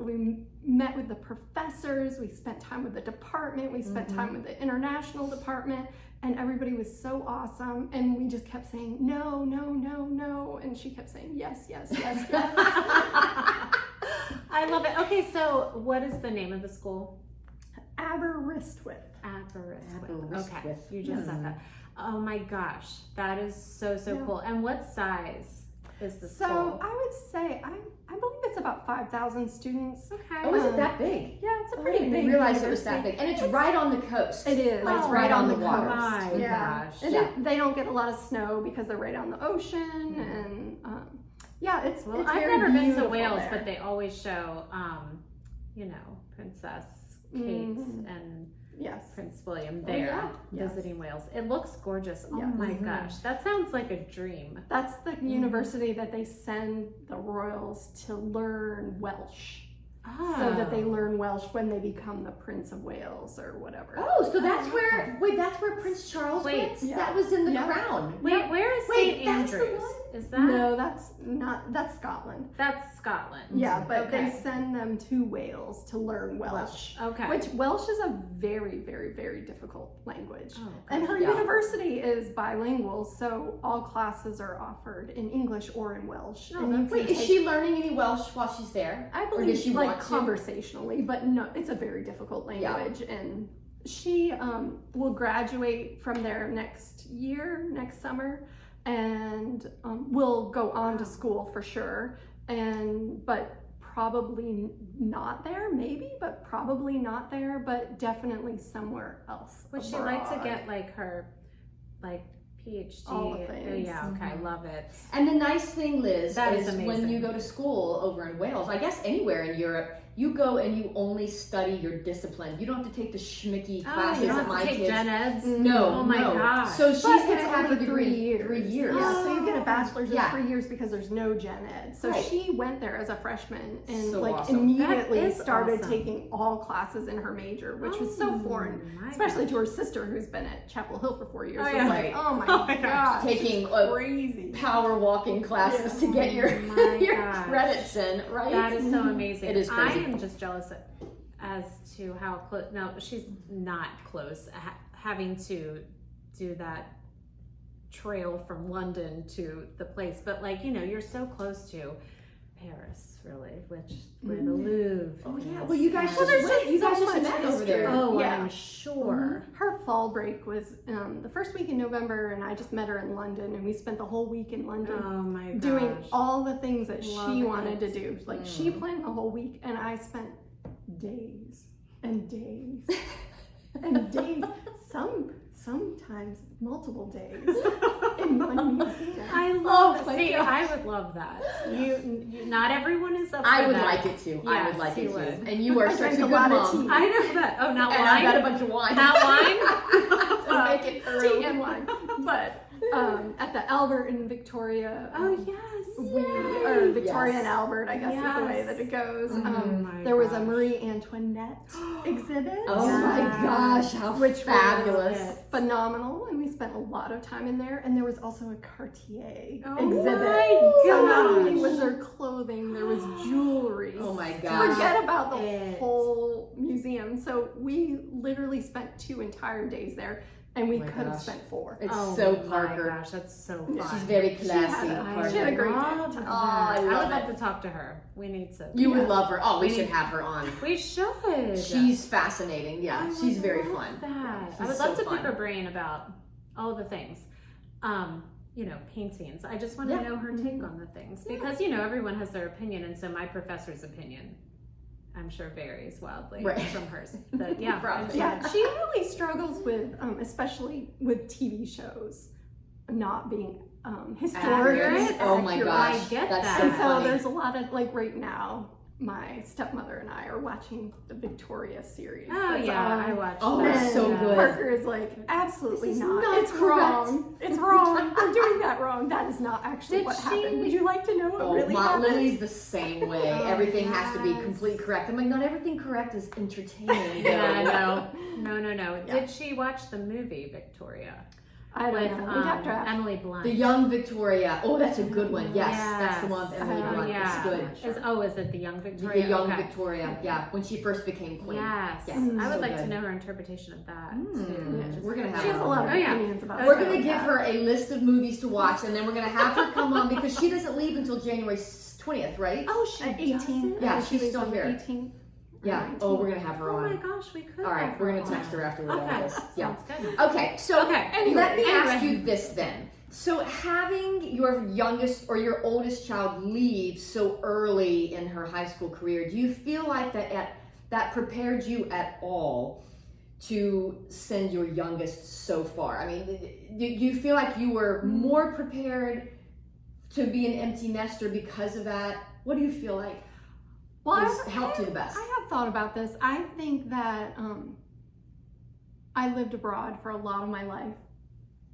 we met with the professors, we spent time with the department, we spent time with the international department, and everybody was so awesome. And we just kept saying, no. And she kept saying, yes. I love it. Okay, so what is the name of the school? Aberystwyth. Aberystwyth. Okay, Aberystwyth. you just said that. Oh my gosh, that is so Yeah. cool. And what size is the So school? I would say, I believe it's about 5,000 students. Okay. Oh, is it that big? Yeah, it's a I pretty didn't big realize it was that university. big. And it's right on the coast. It is. Like, it's Oh, right on the coast. water. My Yeah. gosh. And Yeah. they don't get a lot of snow because they're right on the ocean, and it's Well, it's I've very never been to beautiful Wales, there. but they always show, Princess Kate Mhm. and Yes. Prince William Oh, there yeah. Yes. visiting Wales. It looks gorgeous. Oh Yeah. my Mhm. gosh, that sounds like a dream. That's the university that they send the royals to learn Welsh, so that they learn Welsh when they become the Prince of Wales or whatever. Oh, so that's where Prince Charles Wait. went? Yeah. That was in the Yeah. crown. Wait, where is Wait, St. that's the Andrews? one? Is that? No, that's Scotland. That's Scotland. Yeah, but Okay. they send them to Wales to learn Welsh. Okay. Which Welsh is a very, very, very difficult language. Oh, And her Yeah. university is bilingual, so all classes are offered in English or in Welsh. Oh, And you that's can Wait, is take- she learning any Welsh while she's there? I Or believe does she like want to? conversationally, but no, it's a very difficult language. And she will graduate from there next summer, and will go on to school for sure. But probably not there, maybe, but probably not there, but definitely somewhere else. Would she like to get like her PhD? All the things. Yeah, okay, love it. And the nice thing, Liz, That is is when amazing. you go to school over in Wales, I guess anywhere in Europe, you go and you only study your discipline. You don't have to take the schmicky classes you don't that have my to take kids. gen eds? No, Oh my no. gosh. So she's But going it's to have a only degree 3 years. 3 years. Yeah, so you get a bachelor's Yeah. in 3 years because there's no gen ed. So Right. she went there as a freshman and So like awesome. immediately That is started awesome. taking all classes in her major, which was so foreign, my especially to her sister who's been at Chapel Hill for 4 years. Oh, It was yeah. like, Right. oh my, Oh my gosh. gosh, Taking it's crazy. power walking classes to get your, my your gosh. credits in, right? That is so amazing. It is crazy. I am just jealous as to how close. No, she's not close. Having to do that trail from London to the place, but like you're so close to Paris, really, where the Louvre. Oh yeah. is. Well, you guys And- just there's went. just You guys so just much met over history. there. Oh, Yeah. I'm sure. Her fall break was the first week in November, and I just met her in London, and we spent the whole week in London Oh my gosh. doing all the things that Love she it. wanted to do. Like she planned the whole week, and I spent days and days and days, sometimes multiple days in one museum. I love. Oh my See, gosh. I would love that. You not everyone is up. I for would that. like it too. I would Yes, like you it too. would. And you are I such a drank good a lot of mom. tea. I know that. Oh, not And wine. I've got a bunch of wine. Not wine. to make it through. Tea and wine. But at the Albert in Victoria, Oh yes. or Victoria Yes. and Albert, I guess is the way Yes. that it goes. my There was a gosh. Marie Antoinette exhibit. Oh my gosh, how Which fabulous. was Phenomenal, and we spent a lot of time in there. And there was also a Cartier Oh exhibit. my So not only gosh. was there clothing, there was jewelry. Oh my gosh. Forget about the It. whole museum. So we literally spent 2 entire days there, and we Oh my could have gosh. spent 4. It's Oh so my Parker. gosh, that's so Yeah. fun. She's very She classy. had a- Parker. she had a great day. love Oh, that. I would love love it. to talk to her. We need to. You would Yeah. love her. Oh, we We should need- have her on. We should. She's fascinating. Yeah, I she's would very love fun. That. I She's would so love to fun. pick her brain about all the things. Paintings. I just want to Yeah. know her take on the things because everyone has their opinion, and so my professor's opinion, I'm sure, varies wildly Right. from hers. But yeah, Probably. Yeah, she really struggles with, especially with TV shows, not being historically Accurate. Oh my accurate. gosh, I get that's that. so And so funny. there's a lot of, like right now, my stepmother and I are watching the Victoria series. Oh that's yeah, on. I watched. Oh, that. it's so And good. Parker is like, absolutely This is not. not It's correct. wrong. It's wrong. We're doing that wrong. That is not actually Did what she- happened. Would you like to know what Oh, really my happened? Lily's the same way. Oh, Everything has to be yes. completely correct. I'm like, not everything correct is entertaining. Yeah, no. Yeah. Did she watch the movie Victoria I don't with know. We'd have to ask. Emily Blunt? The Young Victoria. Oh, that's a good one. Yes, that's the one with Emily Oh, Blunt. yeah. It's good. Is it the Young The Victoria? Young Okay. Victoria. Yeah, when she first became queen. Yes. Yes, I would so like to good. know her interpretation of that Mm. too. Yeah, Just- we're gonna have She has her a lot of Oh, yeah. opinions about We're stuff gonna like give that. her a list of movies to watch, and then we're gonna have her come on because she doesn't leave until January 20th, right? Oh, she At 18. doesn't? Yeah, she she's leaves still on here. 18. Yeah. Oh, we're gonna have her Oh my on. gosh, we could. All right, have we're her gonna text on. her after we're done Okay, with this. Yeah. sounds good. Okay, so Okay, let me ask anyway. you this then. So having your youngest or your oldest child leave so early in her high school career, do you feel like that prepared you at all to send your youngest so far? I mean, do you feel like you were more prepared to be an empty nester because of that? What do you feel like has helped you the best? I have thought about this. I think that I lived abroad for a lot of my life.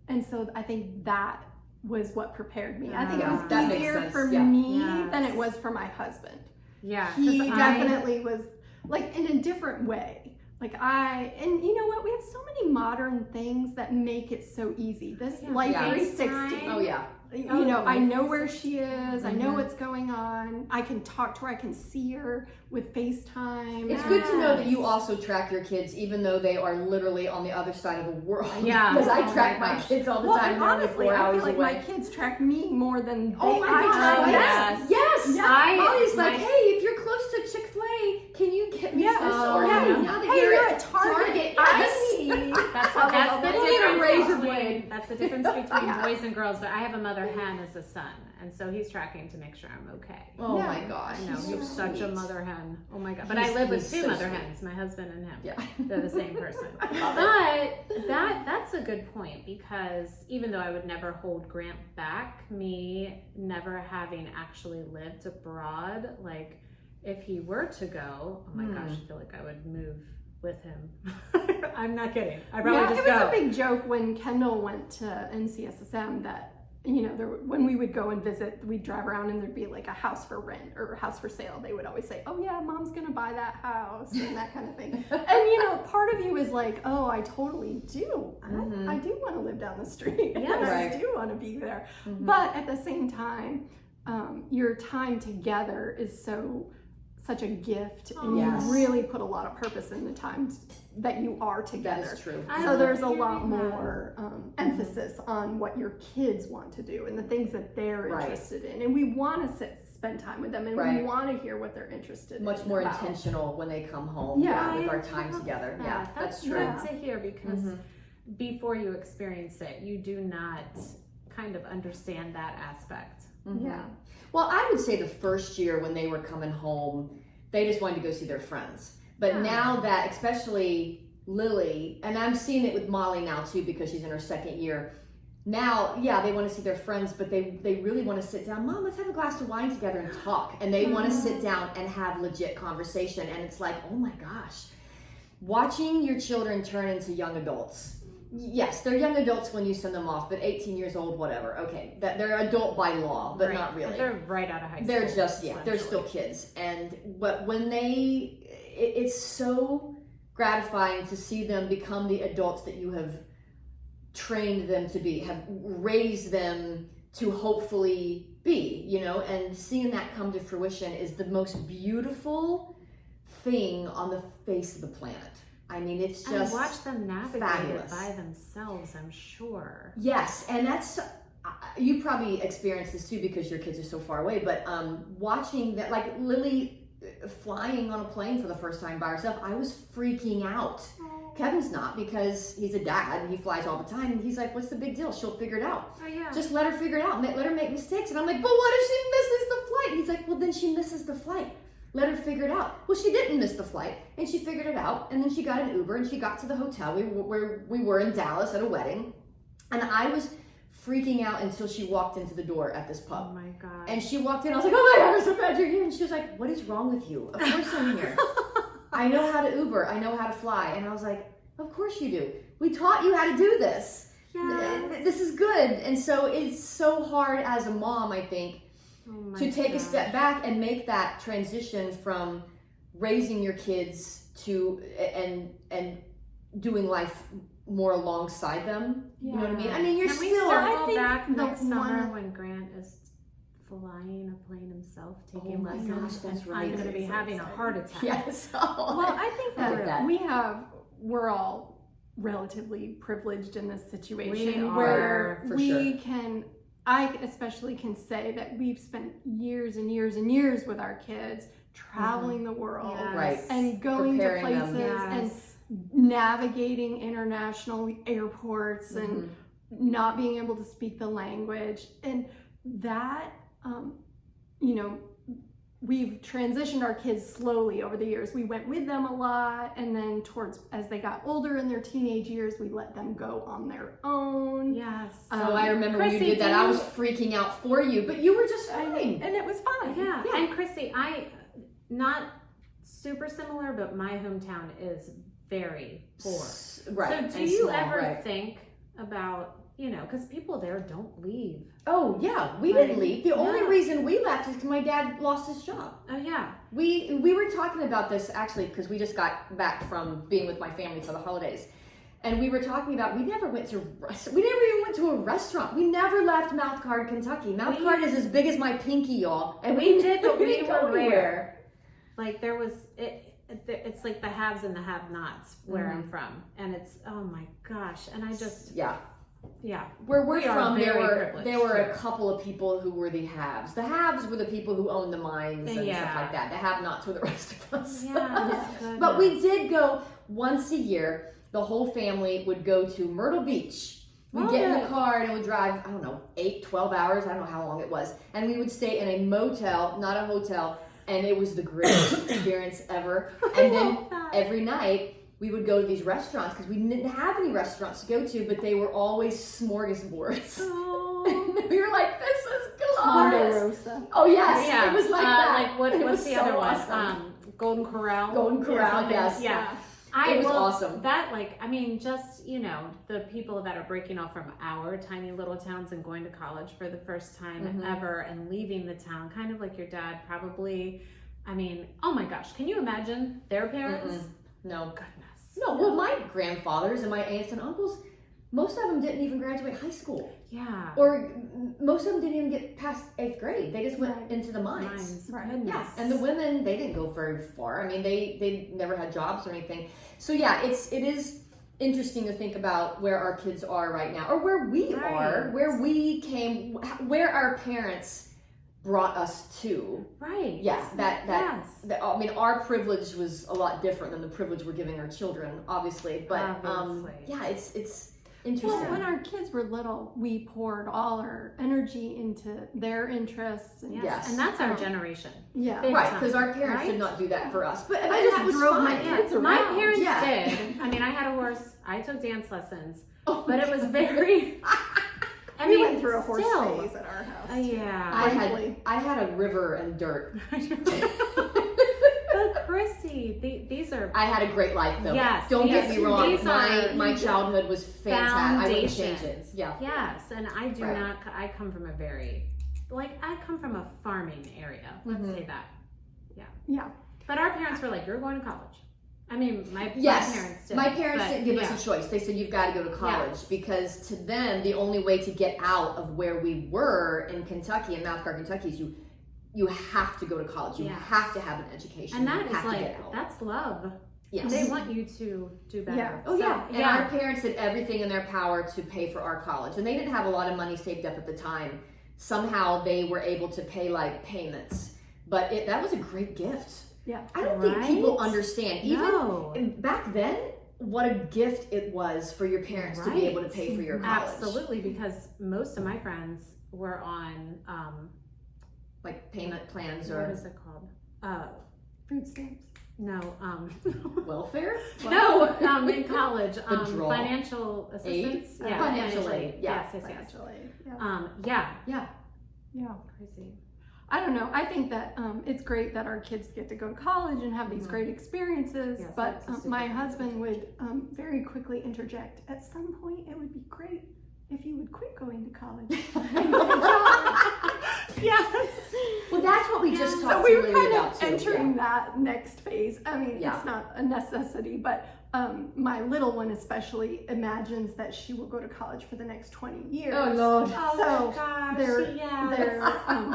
And so I think that was what prepared me. I think it Yeah, that was makes easier sense. for Yeah. me Yes. than it was for my husband. Yeah, 'cause He I- definitely was, like, in a different way. And you know what? We have so many modern things that make it so easy. This Yeah, Life FaceTime. 360. Oh yeah. You know, I with know where she is. I know Mhm. what's going on. I can talk to her. I can see her with FaceTime. It's good to know that you also track your kids, even though they are literally on the other side of the world. Yeah. Because I Oh track my my gosh. kids all the Well, time. and They're only honestly, 4 I feel hours like away. my kids track me more than Oh my I gosh! track Yes, them. yes. Yeah. Molly's like, my- hey, if you're close to Chick-fil-A, can you get me Yes. this? Oh, Or yeah. hey, now that Hey, you're you're at at Target. yes. That's I the will difference get a razor between- blade. between boys and girls, but I have a mother hen as a son, and so he's tracking to make sure I'm okay. Oh my gosh. I know, he's he's so such a sweet. mother hen. Oh my god. But I live with he's two so mother sweet. hens, my husband and him. Yeah. They're the same person. Love But that's a good point, because even though I would never hold Grant back, me never having actually lived abroad, like if he were to go, oh my gosh, I feel like I would move with him. I'm not kidding. I'd probably just it go. was a big joke when Kendall went to NCSSM that, when we would go and visit, we'd drive around and there'd be like a house for rent or a house for sale. They would always say, oh yeah, mom's gonna buy that house and that kind of thing. And part of you is like, oh, I totally do. I do want to live down the street. Yeah, I do want to be there. But at the same time, your time together is such a gift, and Yes. you really put a lot of purpose in the times that you are together. That is true. So there's a lot more emphasis on what your kids want to do and the things that they're interested in, and we want to spend time with them, and we want to hear what they're interested in. Much more intentional when they come home with our time together. That. Yeah, that's true. Good to hear, because before you experience it, you do not kind of understand that aspect. Yeah. Well, I would say the first year when they were coming home, they just wanted to go see their friends. But now that, especially Lily, and I'm seeing it with Molly now too, because she's in her second year. Now, they want to see their friends, but they really want to sit down. Mom, let's have a glass of wine together and talk. And they want to sit down and have legit conversation. And it's like, oh my gosh, watching your children turn into young adults. Yes, they're young adults when you send them off, but 18 years old, whatever. Okay, that they're adult by law, but not really. They're right out of high school. They're just, they're still kids. But when it's so gratifying to see them become the adults that you have trained them to be, have raised them to hopefully be, and seeing that come to fruition is the most beautiful thing on the face of the planet. I mean, it's just and watch them navigate fabulous. it by themselves, I'm sure. Yes, and that's, you probably experienced this too because your kids are so far away, but watching that, like Lily flying on a plane for the first time by herself, I was freaking out. Kevin's not, because he's a dad and he flies all the time, and he's like, what's the big deal? She'll figure it out. Oh, yeah. Just let her figure it out. Let her make mistakes. And I'm like, but what if she misses the flight? And he's like, well, then she misses the flight. Let her figure it out. Well, she didn't miss the flight, and she figured it out, and then she got an Uber, and she got to the hotel. We were in Dallas at a wedding, and I was freaking out until she walked into the door at this pub. Oh my God. And she walked in, I was like, oh my God, I'm so glad you're here. And she was like, what is wrong with you? Of course I'm here. I know how to Uber. I know how to fly. And I was like, of course you do. We taught you how to do this. Yes. This is good. And so it's so hard as a mom, I think, to take a step back and make that transition from raising your kids to and doing life more alongside them. You know what I mean? I mean, you're Can we still. circle back next summer when Grant is flying a plane himself, taking lessons? Gosh, that's and right. I'm going to be having a heart attack. Yes. Well, I think that that. we're all relatively privileged in this situation We where are, for we can, I especially can say that we've spent years and years and years with our kids traveling the world Right. and going to Preparing places them. and navigating international airports and not being able to speak the language, and that we've transitioned our kids slowly over the years. We went with them a lot, and then as they got older in their teenage years, we let them go on their own. Yes. So I remember when you Chrissy, did that, I was freaking out for you, but you were just fine. And it was fine. Yeah. And Chrissy, not super similar, but my hometown is very poor. Right. So do you ever think about, because people there don't leave. Oh yeah, we didn't leave. The only reason we left is because my dad lost his job. Oh yeah. We were talking about this actually because we just got back from being with my family for the holidays, and we were talking about we never even went to a restaurant. We never left Mouth Guard, Kentucky. Mouth Guard is as big as my pinky, y'all. And we did, but we didn't go were anywhere. rare. Like there was it's like the haves and the have-nots where I'm from, and it's oh my gosh, and I just Where we're We are from, there very were a privileged, couple of people who were the haves. The haves were the people who owned the mines and stuff like that. The have-nots were the rest of us. Yeah. But we did go once a year. The whole family would go to Myrtle Beach, We'd get in the car and it would drive, I don't know, 8, 12 hours. I don't know how long it was. And we would stay in a motel, not a hotel. And it was the greatest experience ever. And then every night we would go to these restaurants because we didn't have any restaurants to go to, but they were always smorgasbords. Oh. And we were like, this is glorious. Oh, yes. Yeah. It was like that. Like what's the other one? Awesome. Golden Corral. Golden Corral, yes. Yeah. It was awesome. That, like, I mean, just, you know, the people that are breaking off from our tiny little towns and going to college for the first time ever and leaving the town, kind of like your dad probably, I mean, oh my gosh, can you imagine their parents? No. Goodness. No, well, my grandfathers and my aunts and uncles, most of them didn't even graduate high school. Yeah. Or most of them didn't even get past 8th grade. They just went into the mines. Right. Yes. And the women, they didn't go very far. I mean, they never had jobs or anything. So yeah, it is interesting to think about where our kids are right now, or where we are, where we came, where our parents brought us to. Right. Yeah. I mean, our privilege was a lot different than the privilege we're giving our children, obviously. But yeah, it's interesting. Well, when our kids were little, we poured all our energy into their interests. And Yes. And that's our generation. Yeah. Right, because our parents did not do that for us. But I that just was drove fun. my kids around. My parents Yeah. did. I mean, I had a horse. I took dance lessons. Oh, But it was very... I We mean, went through a horse still, phase at our house. Yeah. I had a river and dirt. But Chrissy, these are... I had a great life though. Yes, Don't get me wrong. these are My childhood was fantastic. I wouldn't change foundations. it. Yeah. Yes, and I do not... I come from a very... I come from a farming area. Let's say that. Yeah. But our parents were like, you're going to college. I mean, my parents did. My parents didn't give us a choice. They said, you've got to go to college because to them, the only way to get out of where we were in Kentucky, in Mouth Park, Kentucky, is you have to go to college. You have to have an education. And that you have is to get out. that's love. Yes. They want you to do better. Yeah. Oh, yeah. So, And our parents did everything in their power to pay for our college. And they didn't have a lot of money saved up at the time. Somehow they were able to pay like payments. But that was a great gift. Yeah. I don't think people understand. Even back then, what a gift it was for your parents to be able to pay for your college. Absolutely, because most of my friends were on like payment plans what or is it called? Food stamps. No, welfare? no, in college, draw. financial assistance. Aid? Financial aid. Yeah. Yes. Financial aid. Yeah. Yeah. Crazy. I don't know. I think that it's great that our kids get to go to college and have these great experiences. Yes, but that's a my super husband would very quickly interject. At some point, it would be great if you would quit going to college. Yes. Well, that's what we just talked So we to were Lily kind about of too. entering that next phase. I mean, Yeah. it's not a necessity, but my little one especially imagines that she will go to college for the next 20 years. Oh, Lord. Oh, gosh.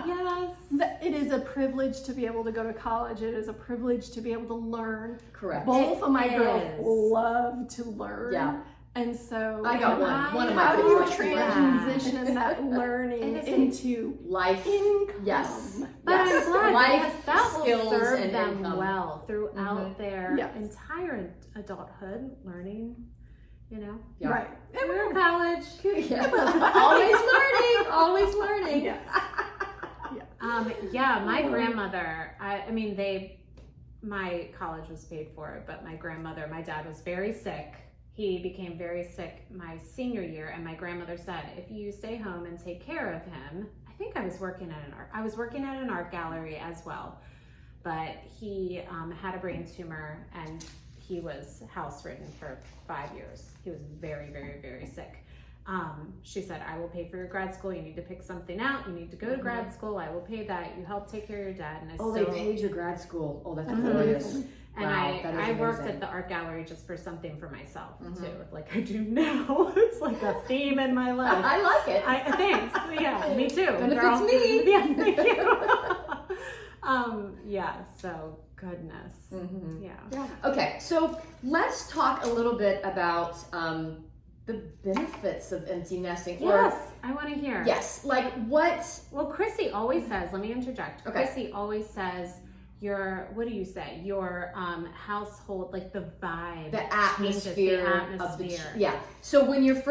Yes. It is a privilege to be able to go to college. It is a privilege to be able to learn. Correct. Both of my It girls is. love to learn. Yeah. And so I got one of my how do kids you likes to learn. transition that learning into Life. income? Yes. But I'm glad Life because that will skills serve and them income. well throughout their Yes. entire adulthood, learning, you know. Yeah. Right. We're in college. Yeah. Always learning. Always learning. Yeah. My grandmother, my college was paid for, but my dad was very sick. He became very sick my senior year, and my grandmother said, if you stay home and take care of him, I think I was working at an art gallery as well, but he had a brain tumor and he was house ridden for 5 years. He was very, very, very sick. She said, I will pay for your grad school. You need to pick something out. You need to go to grad school. I will pay that. You help take care of your dad. And they paid your grad school. Oh, that's Mhm. glorious. And Wow, that is I worked amazing. at the art gallery just for something for myself too, like I do now. It's like a theme in my life. I like it. Thanks. Yeah, me too. Benefits me. Yeah, thank you. So goodness. Mm-hmm. Yeah. Okay, so let's talk a little bit about the benefits of empty nesting. Yes, I want to hear. Yes, like what? Well, Chrissy always says, let me interject. Okay. Chrissy always says, what do you say? Your household, like the vibe, The changes atmosphere, the atmosphere. So when you're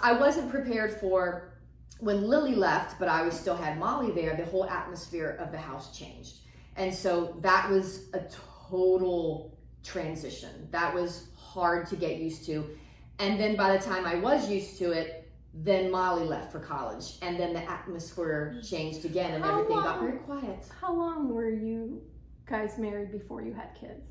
I wasn't prepared for when Lily left, but I still had Molly there. The whole atmosphere of the house changed, and so that was a total transition. That was hard to get used to, and then by the time I was used to it, then Molly left for college, and then the atmosphere changed again, and everything got very quiet. How long were you guys married before you had kids?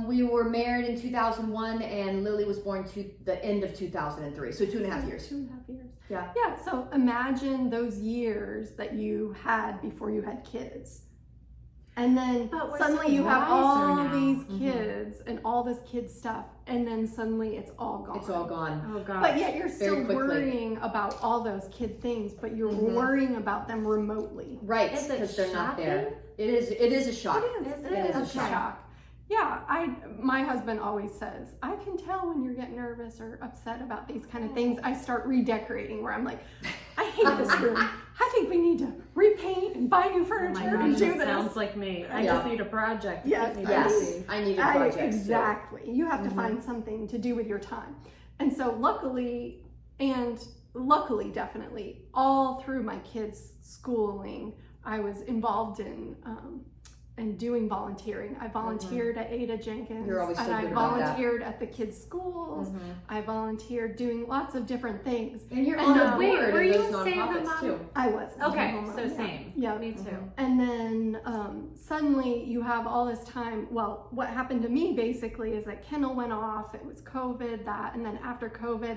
We were married in 2001, and Lily was born to the end of 2003, so 2.5 years. 2.5 years. Yeah. Yeah, so imagine those years that you had before you had kids. And then But we're suddenly so you have wiser all now. these kids and all this kid stuff, and then suddenly it's all gone. It's all gone. Oh gosh. But yet you're still quickly. worrying about all those kid things, but you're worrying about them remotely. Right, Is it because they're not shocking? there. It is a shock. It is is a a shock. shock. Yeah, my husband always says, I can tell when you're getting nervous or upset about these kind of things. I start redecorating where I'm like, I hate this room. I think we need to repaint and buy new Oh furniture my and gosh, do it this. sounds like me. I Yeah. just need a project. to Yes, keep me Yes, busy. I need a project. too. Exactly. You have to find something to do with your time. And so luckily, definitely, all through my kids' schooling, I was involved in doing volunteering. I volunteered at Ada Jenkins, You're always so and I good about that. volunteered at the kids' schools. I volunteered doing lots of different things. And you're And on now- the Wait, board were of you those a stay-at-home nonprofits mom? too. I was. Okay, Yeah. so same. Yeah. Me too. And then suddenly you have all this time. Well, what happened to me basically is that Kendall went off. It was COVID, and then after COVID,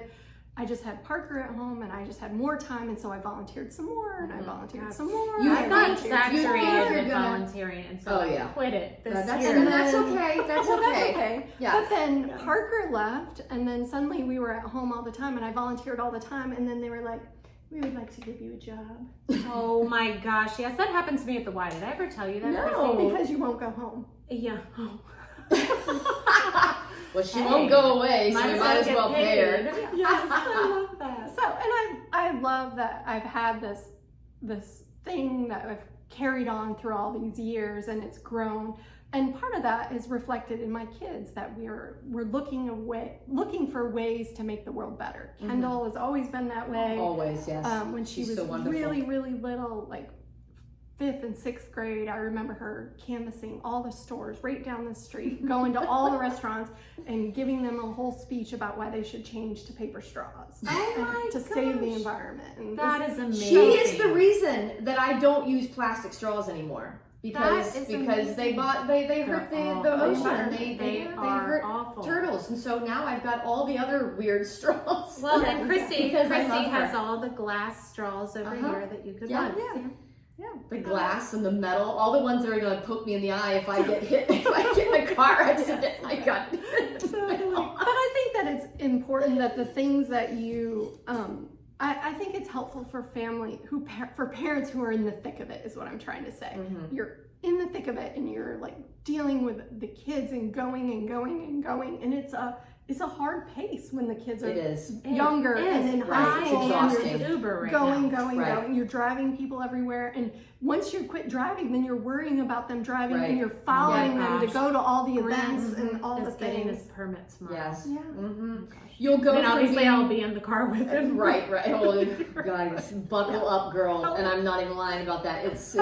I just had Parker at home and I just had more time. And so I volunteered some more and I volunteered some more. You I got think saturated you're with gonna- volunteering, and so Oh, I yeah. quit it this That's, year. and that's okay. That's Well, okay. that's okay. Yeah. But then Parker left, and then suddenly we were at home all the time, and I volunteered all the time. And then they were like, "We would like to give you a job." Oh my gosh, yes, that happened to me at the Y. Did I ever tell you that? No. Chrissy? Because you won't go home. Yeah. Well, she Hey, won't go away, so might we as might well as get well pay her. paid. Yes, I love that. So, and I love that I've had this thing that I've carried on through all these years, and it's grown. And part of that is reflected in my kids, that we're looking for ways to make the world better. Kendall has always been that way. Always, yes. When she She's was so wonderful. really, really little, like 5th and 6th grade, I remember her canvassing all the stores right down the street, going to all the restaurants and giving them a whole speech about why they should change to paper straws Oh my to save the gosh. environment. And That is amazing. She is the reason that I don't use plastic straws anymore. Because That is they amazing. hurt the They're ocean. awful. They They are hurt awful. turtles, and so now I've got all the other weird straws. Well, and Chrissy Because I love has her. all the glass straws over here that you could Yeah. run. Yeah. The glass and the metal, all the ones that are going to poke me in the eye if I get hit, if I get in a car accident. I got Totally. But I think that it's important that the things that you, I think it's helpful for for parents who are in the thick of it, is what I'm trying to say. You're in the thick of it and you're like dealing with the kids and going and going and going, and it's a hard pace when the kids are It is. younger and in Right. high It's school. exhausting. And you're just Uber right going, now. going, Right. going. You're driving people everywhere, and once you quit driving, then you're worrying about them driving, Right. and you're following Yeah, them to gosh. go to all the Grant events and all the is getting things. his permit tomorrow. Yes. Yeah. Mm-hmm. You'll go. And from obviously being- I'll be in the car with him. Right. Oh, God, buckle up, girl. And I'm not even lying about that. It's.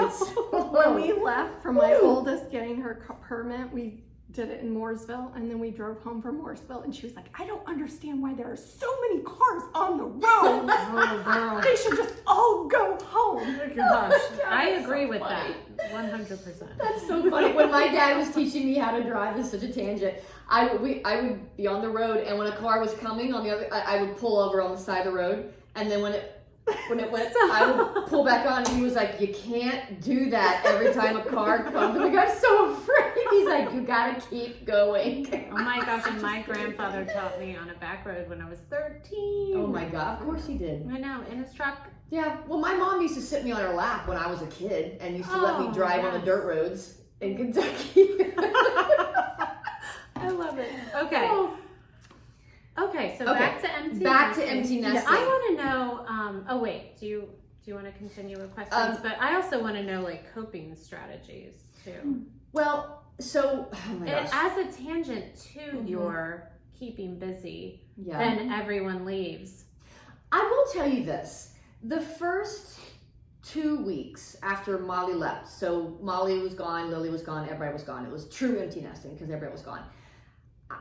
When we left from my oldest getting her permit, we did it in Mooresville, and then we drove home from Mooresville, and she was like, "I don't understand why there are so many cars on the road. Oh, girl. They should just all go home." Oh, gosh. I that's agree so with funny. that. 100%. That's so funny. When my dad was teaching me how to drive, this is such a tangent. I would be on the road, and when a car was coming on the other, I would pull over on the side of the road, and then when it went, I would pull back on, and he was like, "You can't do that every time a car comes." And I got so afraid. He's like, "You gotta keep going." Oh my gosh, and my grandfather taught me on a back road when I was 13. Oh my God! Of course he did. I know, in his truck. Yeah. Well, my mom used to sit me on her lap when I was a kid, and used to let me Oh, drive on the yes. dirt roads in Kentucky. I love it. Okay. Oh. Okay, so Okay, back to empty back to nesting. empty nesting. I want to know, do you want to continue with questions? But I also want to know, like, coping strategies. too. Well, so, oh my gosh. As a tangent to your keeping busy, then everyone leaves. I will tell you this. The first 2 weeks after Molly left, so Molly was gone, Lily was gone, everybody was gone. It was true empty nesting because everybody was gone.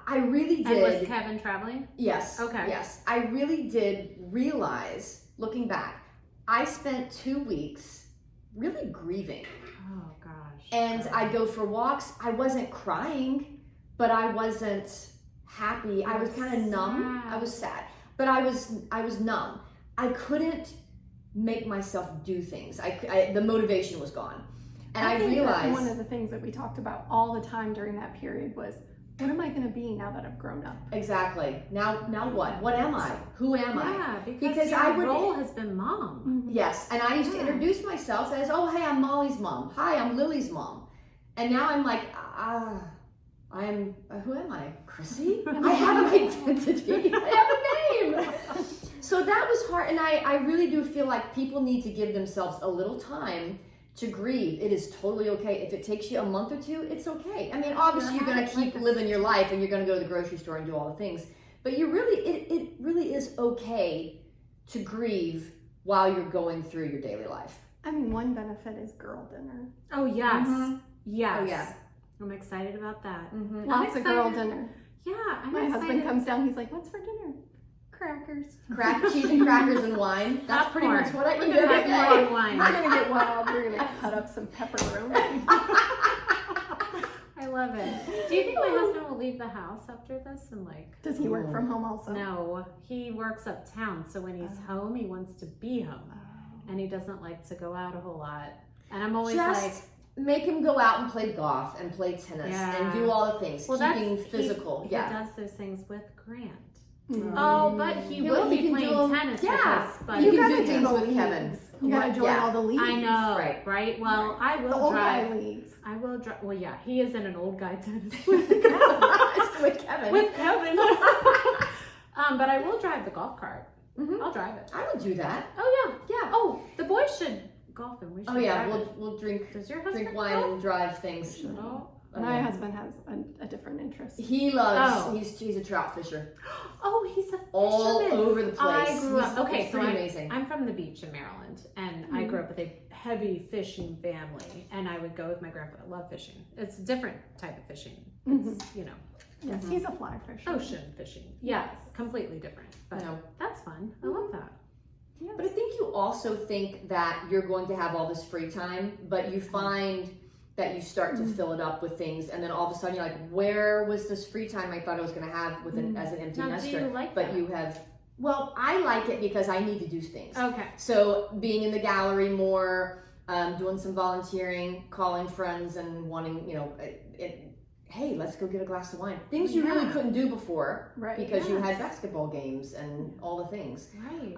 I really did. And was Kevin traveling? Yes. Okay. Yes. I really did realize, looking back, I spent 2 weeks really grieving. Oh, gosh. And I'd go for walks. I wasn't crying, but I wasn't happy. I was kind of numb. I was sad, but I was numb. I couldn't make myself do things. The motivation was gone. And I think realized that one of the things that we talked about all the time during that period was, what am I going to be now that I've grown up? exactly. Now what? What am I? Who am I? Yeah, Because your I would- role has been mom. Yes, and I used to introduce myself as, oh, hey, I'm Molly's mom. Hi, I'm Lily's mom. And now I'm like, who am I? Chrissy? I have an identity. I have a name. So that was hard, and I really do feel like people need to give themselves a little time to grieve. It is totally okay. If it takes you a month or two, it's okay. I mean, obviously you're going to keep living your life and you're going to go to the grocery store and do all the things, but it really is okay to grieve while you're going through your daily life. I mean, one benefit is girl dinner. Oh, yes. Yes. Oh, yeah. I'm excited about that. Lots of girl dinner. Yeah, I'm My excited. husband comes down, he's like, what's for dinner? Crackers. Cheese and crackers and wine. That's pretty much what I eat every day. More wine. We're going to get wild. We're going to cut up some pepperoni. I love it. Do you think my husband will leave the house after this and Does he work from home also? No, he works uptown, so when he's home, he wants to be home, and he doesn't like to go out a whole lot. And I'm always Just make him go out and play golf and play tennis and do all the things, keeping physical. He does those things with Grant. Mm-hmm. Oh, but he will be playing tennis with us. But you gotta can do do things the with Kevin. You got to join all the leagues. I know, Right. right? Well, I The will old drive. guy leagues. I will drive. Well, yeah, he is in an old guy tennis with Kevin. with Kevin. But I will drive the golf cart. I'll drive it. I would do that. Oh yeah. Yeah. Oh, the boys should golf and we should. Oh yeah, drive it. we'll drink Does your husband wine golf? and drive things. Oh. My husband has a different interest. He loves. He's a trout fisher. Oh, he's a fisherman. All over the place. I grew up. Okay, he's so pretty amazing. I'm from the beach in Maryland, and I grew up with a heavy fishing family, and I would go with my grandpa. I love fishing. It's a different type of fishing. It's Yes, he's a fly fisher. ocean fishing. Yeah, completely different. But that's fun. I love that. Yes. But I think you also think that you're going to have all this free time, but you find that you start to fill it up with things, and then all of a sudden you're like, where was this free time I thought I was going to have with as an empty Now, nester? do you like but that? you have. Well, I like it because I need to do things. Okay. So being in the gallery more, doing some volunteering, calling friends, and wanting, hey, let's go get a glass of wine. Things you really couldn't do before, Right. because you had basketball games and all the things. Right.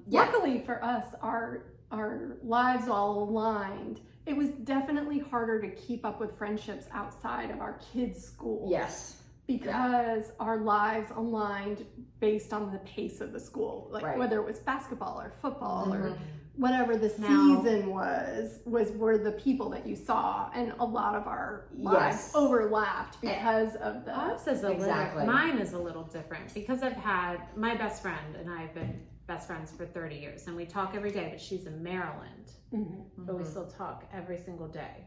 Luckily for us, our lives all aligned. It was definitely harder to keep up with friendships outside of our kids' school. Yes. Because our lives aligned based on the pace of the school, whether it was basketball or football or whatever the season were the people that you saw, and a lot of our lives overlapped because of the. Ours is mine is a little different because I've had my best friend and I've been best friends for 30 years, and we talk every day. But she's in Maryland, but we still talk every single day.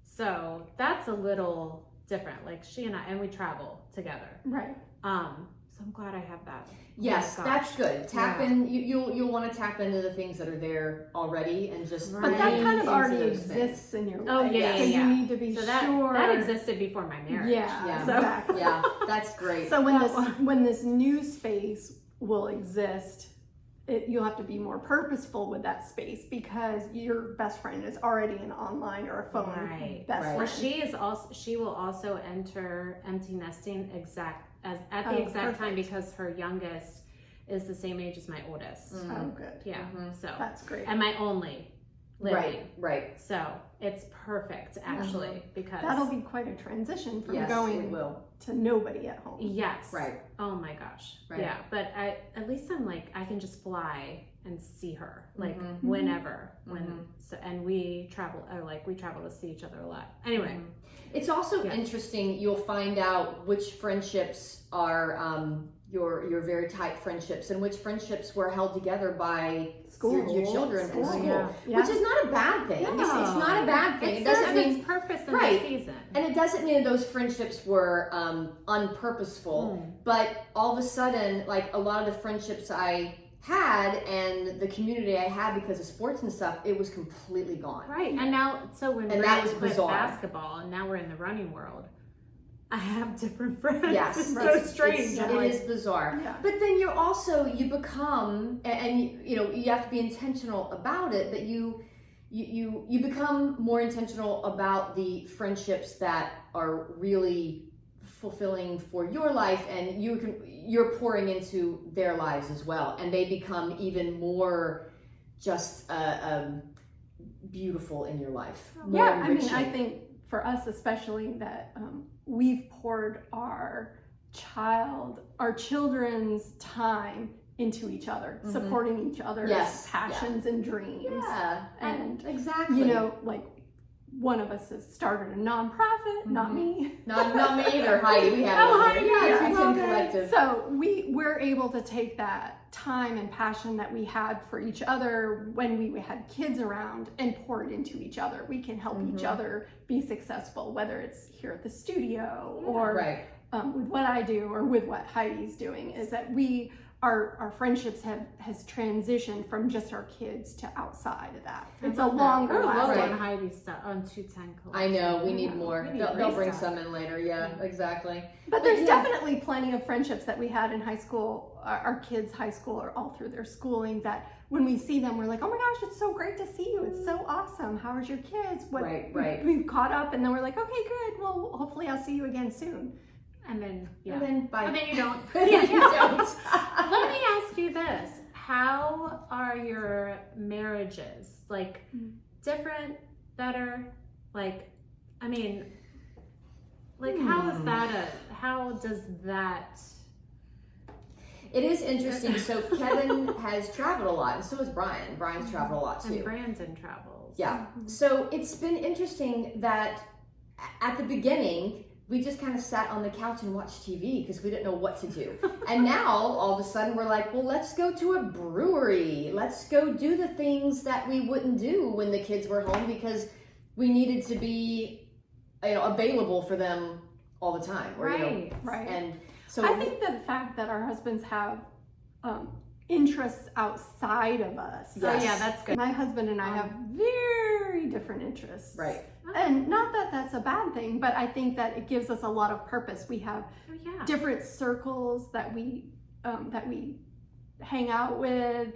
So that's a little different. Like she and we travel together. Right. So I'm glad I have that. Yes, that's good. Tap in. You'll want to tap into the things that are there already, and just. But that kind of already exists in your life. Oh yeah. So you need to be sure that existed before my marriage. Yeah. So. Exactly. Yeah, that's great. So when this new space will exist, you'll have to be more purposeful with that space because your best friend is already an online or a phone best friend. Well, she will also enter empty nesting at the exact time because her youngest is the same age as my oldest. Oh, good. Yeah. So that's great. And my only living. Right. So it's perfect, actually, because That'll be quite a transition from Yes, it going will. to nobody at home. yes, Right. Oh my gosh, Right. yeah. But at least I'm like I can just fly and see her like Mhm. whenever when Mhm. so, and we travel to see each other a lot. Anyway, It's also Yeah. interesting. You'll find out which friendships are your very tight friendships, and which friendships were held together by your children in School. school, Yeah. which is not a bad thing. No. It's not a bad thing. it It doesn't serves mean, its purpose in Right. the season. and it doesn't mean those friendships were unpurposeful. But all of a sudden, like a lot of the friendships I had and the community I had because of sports and stuff, it was completely gone. Right, and now, so when And we that was quit bizarre. basketball, and now we're in the running world, I have different friends. Yes, it's so it's- strange. It I'm like, is bizarre. Yeah. But then you become, and you have to be intentional about it. But you become more intentional about the friendships that are really fulfilling for your life, and you're pouring into their lives as well, and they become even more just beautiful in your life. More Yeah, I mean, I enriching. think for us especially that we've poured our children's time into each other, Mhm. supporting each other's Yes, passions and dreams. Yeah, And, exactly. You know, like one of us has started a nonprofit, not Mhm. me. Not me either, Heidi. We have Oh, one. Heidi, Yeah, yeah, Tweets well, and good. Collective. So we're able to take that time and passion that we had for each other when we had kids around and pour it into each other. We can help each Mhm. other be successful, whether it's here at the studio or Right. with what I do or with what Heidi's doing. Is that our friendships has transitioned from just our kids to outside of that. It's a longer I love lasting. on Heidi's stuff on 210 Collective. I know, we need Yeah, more. we need They'll bring restock. some in later. Yeah, exactly. But there's yeah. definitely plenty of friendships that we had in high school, our kids' high school, or all through their schooling, that when we see them, we're like, oh my gosh, it's so great to see you. It's so awesome. How are your kids? Right. We've caught up, and then we're like, okay, good. Well, hopefully I'll see you again soon. And then, yeah. And then bye. And then you don't. You don't. Let me ask you this. How are your marriages? Like, different, better? Like, I mean, like, how does that... It is interesting. So Kevin has traveled a lot, and so has Brian. Brian's traveled a lot too. And Brandon travels. Yeah. So it's been interesting that at the beginning, we just kind of sat on the couch and watched TV because we didn't know what to do. And now, all of a sudden, we're like, well, let's go to a brewery. Let's go do the things that we wouldn't do when the kids were home because we needed to be, available for them all the time. Or, Right. Right. And so I think the fact that our husbands have interests outside of us. Oh, Yes. yeah, that's good. My husband and I have very different interests. Right. And not that that's a bad thing, but I think that it gives us a lot of purpose. We have Oh, yeah. different circles that we hang out with,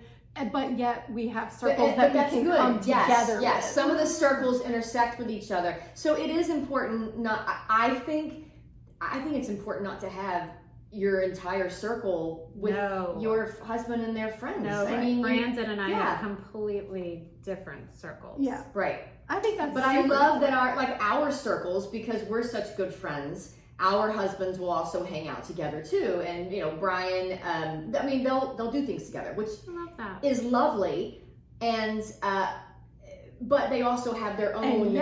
but yet we have circles But that we that's can good. come Yes, together yes. with. Some of the circles intersect with each other. So it is important I think it's important not to have your entire circle with No. your husband and their friends. No, I mean, Brandon and I yeah. have completely different circles. Yeah, right. I think that's. But I super love that important. our circles, because we're such good friends, our husbands will also hang out together too. And Brian, they'll do things together, which I love that. is lovely. And but they also have their own.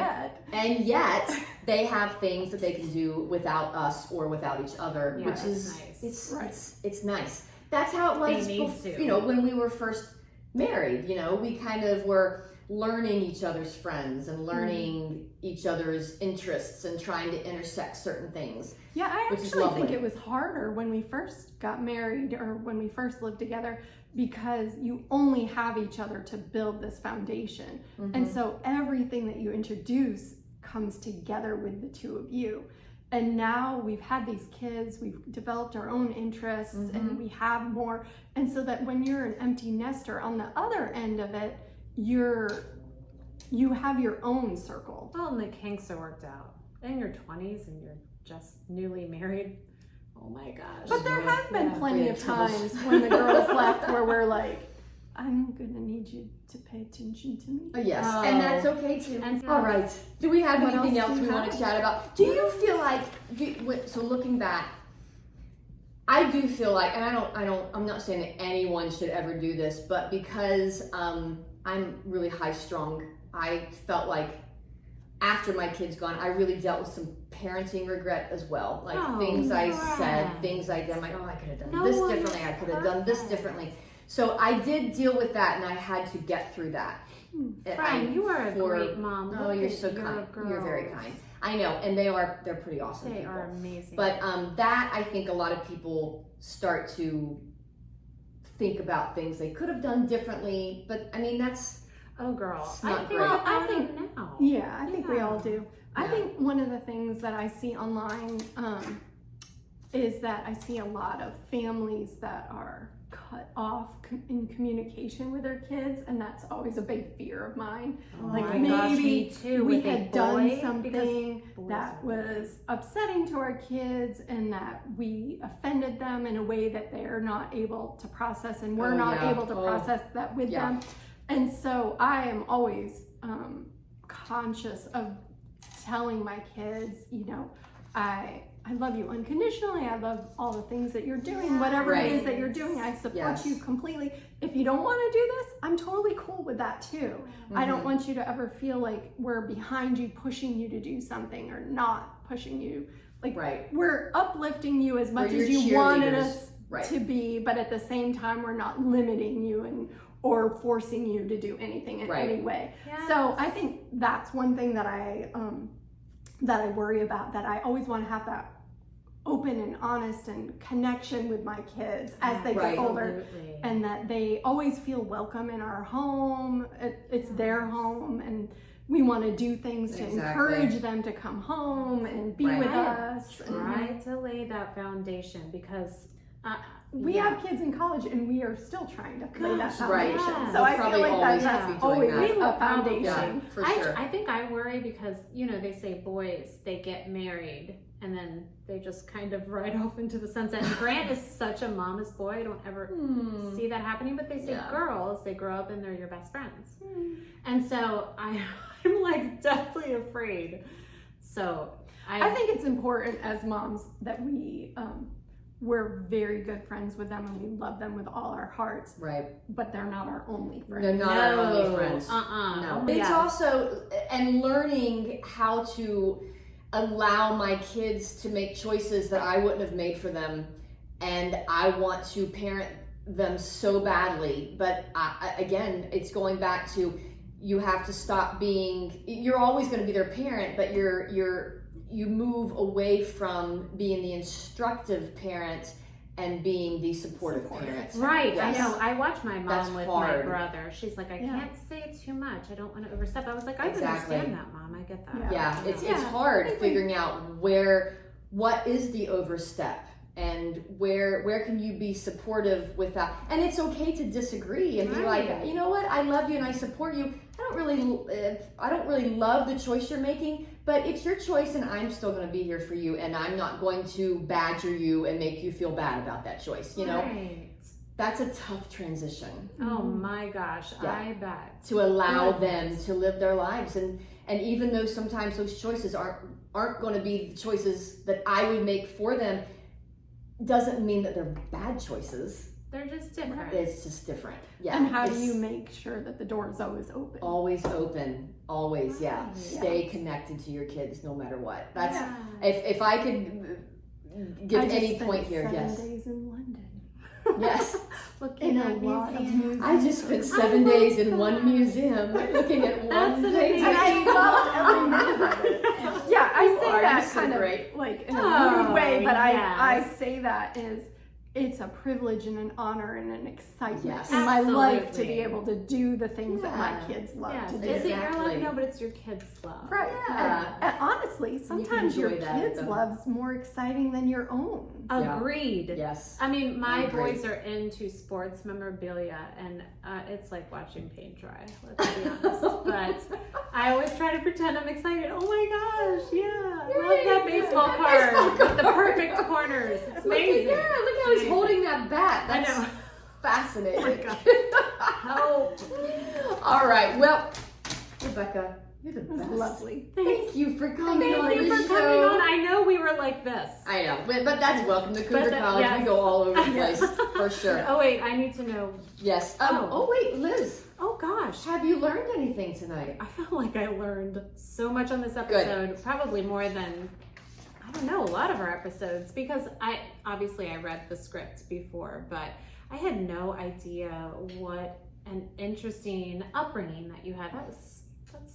And yet, They have things that they can do without us or without each other, Yeah, which that's is nice. it's nice. That's how it was. They need bef- to. When we were first married, we kind of were learning each other's friends and learning each other's interests and trying to intersect certain things. yeah, I which is actually think lovely. it was harder when we first got married or when we first lived together because you only have each other to build this foundation. And so everything that you introduce comes together with the two of you. And now we've had these kids, we've developed our own interests, and we have more. And so that when you're an empty nester on the other end of it, you have your own circle. Well, and the kinks are worked out. In your 20s and you're just newly married. Oh my gosh. But there have been Yeah. plenty we of had troubles. times when the girls left where we're like, I'm gonna need you to pay attention to me. Yes, and that's okay too. And All right. Do we have What anything else else do we you want to have? chat about? Do you feel like, so looking back, I do feel like, and I'm not saying that anyone should ever do this, but because I'm really high strung, I felt like after my kid's gone, I really dealt with some parenting regret as well. Like things I said, things I did. I'm like, oh, I could have done this differently. I could have done this differently. So I did deal with that, and I had to get through that. Fran, you are a great mom. Oh, you're so kind. You're very kind. I know, and they're pretty awesome They people. are amazing. But that, I think a lot of people start to think about things they could have done differently. But I mean, that's It's not I think great. about I it think- now. Yeah, I think we all do. I Yeah. think one of the things that I see online is that I see a lot of families that are cut off in communication with their kids, and that's always a big fear of mine. Oh Like my gosh, maybe me too, we with a had done boy, something because that boys are- was upsetting to our kids and that we offended them in a way that they're not able to process, and we're Oh, not yeah. able to Oh. process that with Yeah. them. And so I am always conscious of telling my kids, you know, I love you unconditionally. I love all the things that you're doing, whatever Right. it is that you're doing. I support Yes. you completely. If you don't want to do this, I'm totally cool with that too. I don't want you to ever feel like we're behind you, pushing you to do something, or not pushing you. Like Right. we're uplifting you as much We're as your you wanted cheerleaders. us Right. to be, but at the same time, we're not limiting you or forcing you to do anything in Right. any way. Yes. So I think that's one thing that I worry about, that I always want to have that open and honest and connection with my kids as they Right. get older, Absolutely. and that they always feel welcome in our home. It's their home, and we want to do things to Exactly. encourage them to come home and be Right. with I us. And try to lay that foundation because we have kids in college, and we are still trying to lay that Gosh, foundation. right. So We'll I feel probably like always that's have to be doing always that. We will a foundation. Yeah, for sure. I think I worry because, you know, they say boys, they get married and then they just kind of ride off into the sunset. And Grant is such a mama's boy. I don't ever see that happening. But they say Yeah. girls, they grow up and they're your best friends. And so I'm like definitely afraid. So I think it's important as moms that we're very good friends with them, and we love them with all our hearts, Right. but they're not our only friends. They're not our only friends. No. It's Yes. also, and learning how to allow my kids to make choices that I wouldn't have made for them, and I want to parent them so badly. But again, it's going back to, you have to stop being, you're always going to be their parent, but you move away from being the instructive parent and being the supportive parent. Right, Yes. I know. I watch my mom That's with hard. my brother. She's like, I Yeah. can't say too much. I don't want to overstep. I was like, I Exactly. understand that, Mom. I get that. Yeah, it's Yeah. hard I think figuring out what is the overstep, and where can you be supportive without, and it's okay to disagree and be Right. like, you know what, I love you and I support you. I don't really love the choice you're making, but it's your choice, and I'm still going to be here for you, and I'm not going to badger you and make you feel bad about that choice. You know, Right. that's a tough transition Oh my gosh, Yeah. I bet. to allow Goodness. them to live their lives, and even though sometimes those choices aren't going to be the choices that I would make for them, doesn't mean that they're bad choices. They're just different. It's just different. Yeah. And how do it's you make sure that the door is always open? always open? Always, yeah. Right. Stay connected to your kids no matter what. That's Yeah. if I could give I just any spent point here, 7 yes. days in London. Yes. Looking In a at lot of museums. museums. I just spent 7 days in one museum looking at That's one amazing. painting. And I loved every minute of it. Yeah, I You say are. that You're so kind great. of like in a Oh, rude way, but I yes. say that is, it's a privilege and an honor and an excitement Yes. in my life to Absolutely. be able to do the things that my Yeah. kids love Yes. to do. Is it your Exactly. love? No, but it's your kids' love. Right. Yeah. And honestly, sometimes your enjoy that with kids' them. love's more exciting than your own. Yeah. Agreed. Yes. I mean, my I agree. boys are into sports memorabilia, and it's like watching paint dry, let's be honest. But I always try to pretend I'm excited. Oh my gosh, yeah. I love that baseball card with the perfect corners. It's amazing. Look how he's holding that bat. I That's know. fascinating. Oh my God. Help. All right. Well, Rebecca, you're the It was best. lovely. Thank you for coming on Thank you the for coming show. on. I know we were like this. I know, but that's welcome to Cougar College. yes. We go all over the place, for sure. Oh wait, I need to know. Yes. Oh. Oh, wait, Liz, Oh gosh. have you learned anything tonight? I feel like I learned so much on this episode, probably more than, I don't know, a lot of our episodes, because I read the script before, but I had no idea what an interesting upbringing that you had. That's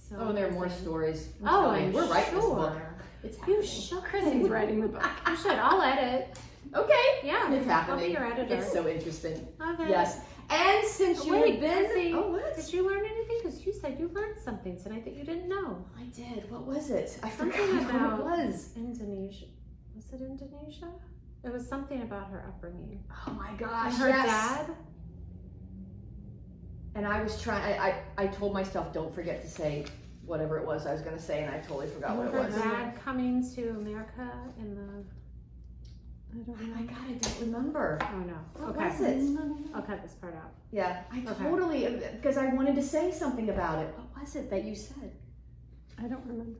so Oh, there are more amazing. stories. Oh, I'm we're writing this book. sure. It's You happening. should. Chrissy's writing the book. You should. I'll edit. Okay. Yeah. It's happening. I'll be your editor. It's so interesting. Okay. Yes. And since you Wait, have been, Chrissy, oh, what? did you learn anything? Because you said you learned something tonight that you didn't know. I did. What was it? I Something forgot about- what it was. Indonesia. Was it Indonesia? It was something about her upbringing. Oh my gosh. And her yes. dad? And I was trying. I told myself don't forget to say whatever it was I was going to say, and I totally forgot what it Her was. dad coming to America in the... I don't Oh my know. god, I don't remember. Oh no. What Okay. was it? I'll cut this part out. Yeah, I Okay. totally, because I wanted to say something about it. What was it that you said? I don't remember.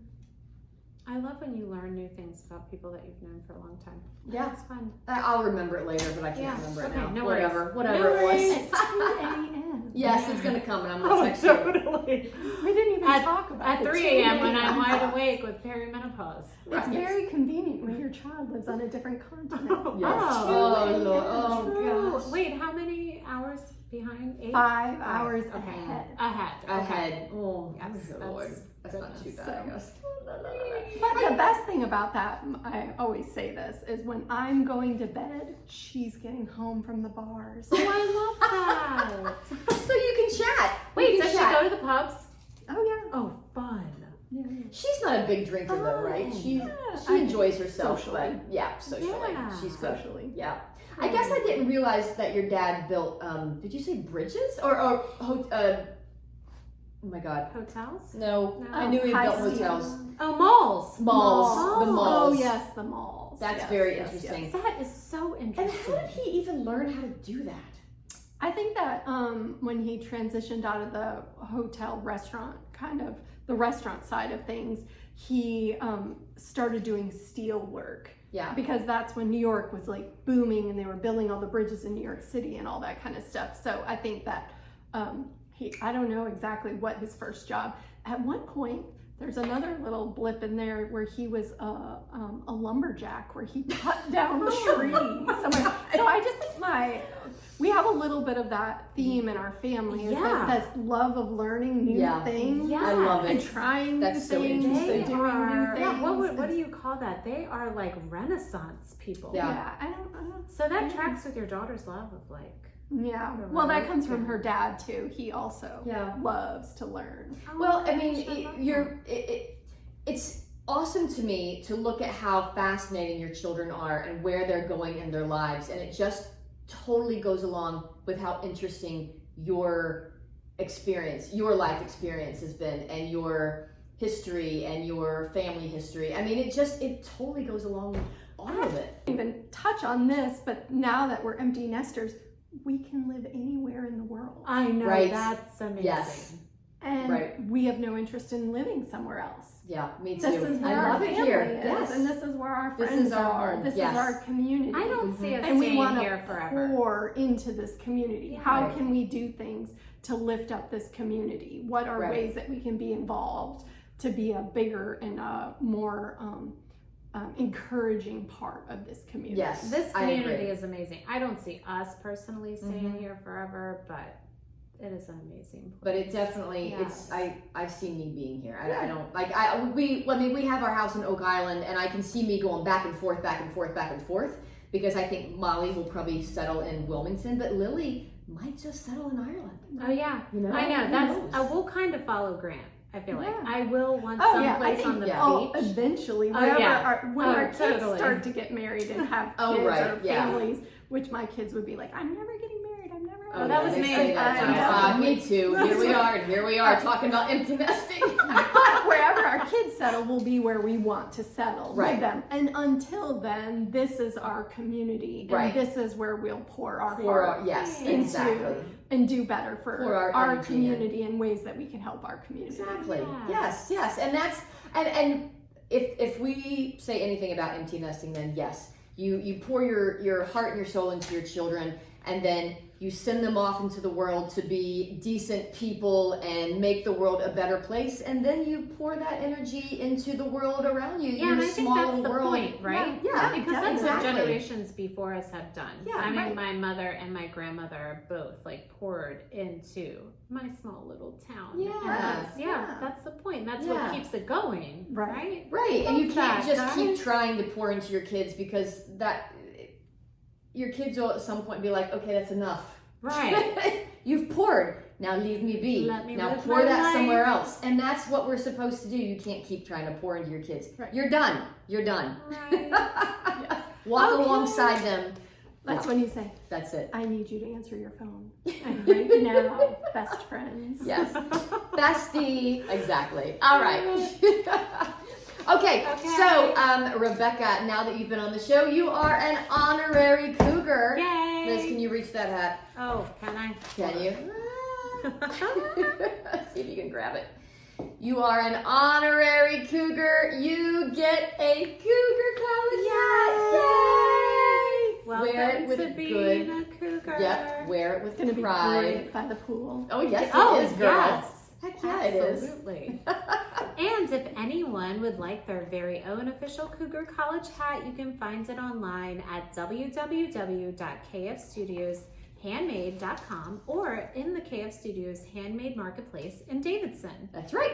I love when you learn new things about people that you've known for a long time. Yeah. It's fun. I'll remember it later, but I can't Yeah, remember it okay, now. no Whatever, worries. whatever No it was. worries. 2 a.m. Yes, it's gonna come, and I'm Oh, gonna text you. totally. We didn't even At- talk about At the 3 2 a.m. when I'm a.m. wide awake with perimenopause. It's Right. very convenient when your child lives on a different continent. Yes. Oh, Oh, Lord. Oh, True. gosh. Wait, how many hours behind? 8? 5 hours Okay. ahead. Ahead. Okay. Ahead. Oh, Yes, oh, Lord. that's That's not too goodness. bad, I guess. But the best thing about that, I always say this, is when I'm going to bed, she's getting home from the bars. Oh, I love that. So you can chat. Wait, You does can she chat. go to the pubs? Oh yeah. Oh, fun. Yeah. She's not a big drinker though, right? Fun. She I- enjoys herself, socially. but yeah, socially, Yeah. she's good. Socially. Yeah, I guess I didn't realize that your dad built. Did you say bridges or oh my God, Hotels? no, No. I knew he High built seas. hotels, Oh, malls. malls, the Malls. malls. Oh yes, the malls. That's Yes, very yes, interesting. yes. That is so And interesting. how did he even learn how to do that? I think that when he transitioned out of the hotel restaurant, kind of the restaurant side of things, he started doing steel work. Yeah, Because that's when New York was like booming and they were building all the bridges in New York City and all that kind of stuff. So I think that I don't know exactly what his first job. At one point, there's another little blip in there where he was a lumberjack, where he cut down trees somewhere. So I just think we have a little bit of that theme in our family, is Yeah. that love of learning new Yeah. things. Yeah. I love And it. trying That's new so things interesting. and doing new things. Yeah, what do you call that? They are like Renaissance people. Yeah. Yeah, I don't So that tracks with your daughter's love of like. Yeah, Right. well, that comes from Yeah. her dad too. He also Yeah. loves to learn. Well, I gosh, mean, love it's awesome to me to look at how fascinating your children are and where they're going in their lives, and it just totally goes along with how interesting your life experience has been, and your history and your family history. I mean, it totally goes along with all of it. Even touch on this, but now that we're empty nesters, we can live anywhere in the world, I know, Right. that's amazing. Yes. and Right. we have no interest in living somewhere else. Yeah, me too. This is where I love our it family here. is, Yes. and this is where our This friends is our are. home. This Yes. is our community. I don't see us and we staying want here to forever. pour into this community. How Right. can we do things to lift up this community? What are Right. ways that we can be involved to be a bigger and a more encouraging part of this community? Yes. This I agree. community is amazing. I don't see us personally staying Mhm. here forever, but it is an amazing place. But it definitely, Yes. I see me being here. I don't, like, we have our house in Oak Island, and I can see me going back and forth, because I think Molly will probably settle in Wilmington, but Lily might just settle in Ireland. Oh yeah, You know? I know. Who That's knows? we'll kind of follow Grant. I feel like Yeah. I will want Oh, some yeah, I place think- on the yeah. beach. Eventually, Oh, whenever yeah. when Oh, our kids totally. start to get married and have Oh, kids right, or yeah. families, which my kids would be like, I'm never getting married, I'm never Oh, that was they me. say that. Me too. Here we are talking about empty nesting. But wherever our kids settle will be where we want to settle Right. with them. And until then, this is our community. And Right. this is where we'll pour our heart Yes, into exactly. and do better for Pour our our energy community in ways that we can help our community. Exactly. Yes. Yes. And that's and if we say anything about empty nesting, then yes, you pour your heart and your soul into your children, and then you send them off into the world to be decent people and make the world a better place, and then you pour that energy into the world around you. Yeah, your and I think small that's little the world. point, right? Yeah, Because that's what exactly. generations before us have done. Yeah, I mean, right. my mother and my grandmother both like poured into my small little town. Yeah. And that's, Yeah. that's the point. That's Yeah. what keeps it going, Right. right? Right, and you can't that, just keep guys. trying to pour into your kids, because that your kids will at some point be like, okay, that's enough. Right. You've poured. Now leave me be. Let me now live pour my that life. somewhere else. And that's what we're supposed to do. You can't keep trying to pour into your kids. Right. You're done. You're done. Right. Walk Okay. alongside them. That's Yeah, when you say, that's it. I need you to answer your phone. And right now, best friends. Yes. Bestie. Exactly. All right. Okay, so Rebecca, now that you've been on the show, you are an honorary cougar. Yay. Liz, can you reach that hat? Oh, can I? Can you? See if you can grab it. You are an honorary cougar. You get a Cougar College hat. Yay! Welcome Wear it with to being good. a cougar. Yep, wear it with It's going to be pride. great by the pool. Oh yes, Oh, it is, girl. yes. Heck yeah, it is. Absolutely. And if anyone would like their very own official Cougar College hat, you can find it online at www.kfstudioshandmade.com or in the KF Studios Handmade Marketplace in Davidson. That's right.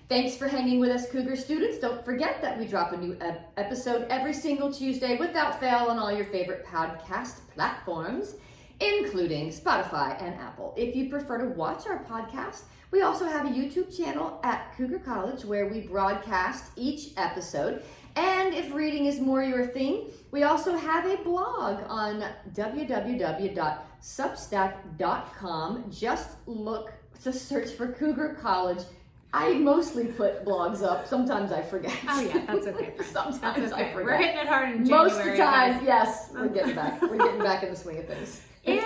Thanks for hanging with us, Cougar students. Don't forget that we drop a new episode every single Tuesday without fail on all your favorite podcast platforms, including Spotify and Apple. If you prefer to watch our podcast, we also have a YouTube channel at Cougar College where we broadcast each episode. And if reading is more your thing, we also have a blog on www.substack.com. Just search for Cougar College. I mostly put blogs up. Sometimes I forget. Oh yeah, that's okay. Friend. Sometimes That's okay. I forget. We're hitting it hard in January. Most of the time, guys. yes. We're getting back. We're getting back in the swing of things. And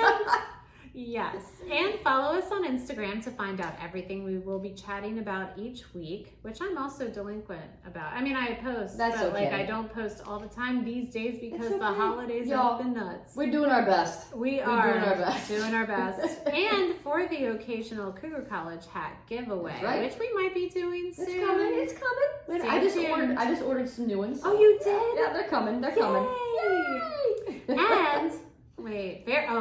yes, and follow us on Instagram to find out everything we will be chatting about each week, which I'm also delinquent about. I mean, I post, That's but like okay. I don't post all the time these days because It's the okay. holidays Y'all, have been nuts. We're doing our best. We We're are doing our best. doing our best. And for the occasional Cougar College hat giveaway, That's right. which we might be doing soon. It's coming. It's coming. Stay I just tuned. ordered some new ones. Oh, you did? Yeah, they're coming. They're coming. Yay! And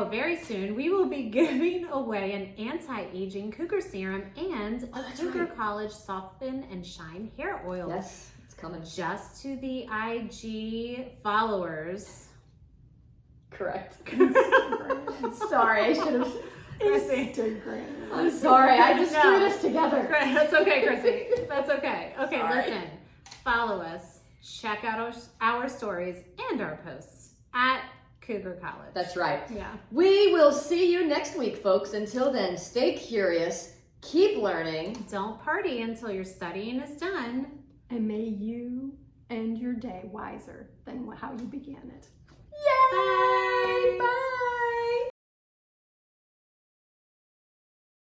very soon we will be giving away an anti-aging cougar serum and a that's Cougar right. College soften and shine hair oil. Yes, it's coming. Just to the IG followers. Correct. Instagram. Sorry, I should have. Instagram. I'm sorry. I just No. threw this together. Great, that's okay, Chrissy. That's okay. Okay, All right. listen. Follow us. Check out our stories and our posts at Cougar College. That's right. Yeah. We will see you next week, folks. Until then, stay curious, keep learning. Don't party until your studying is done. And may you end your day wiser than how you began it. Yay! Bye!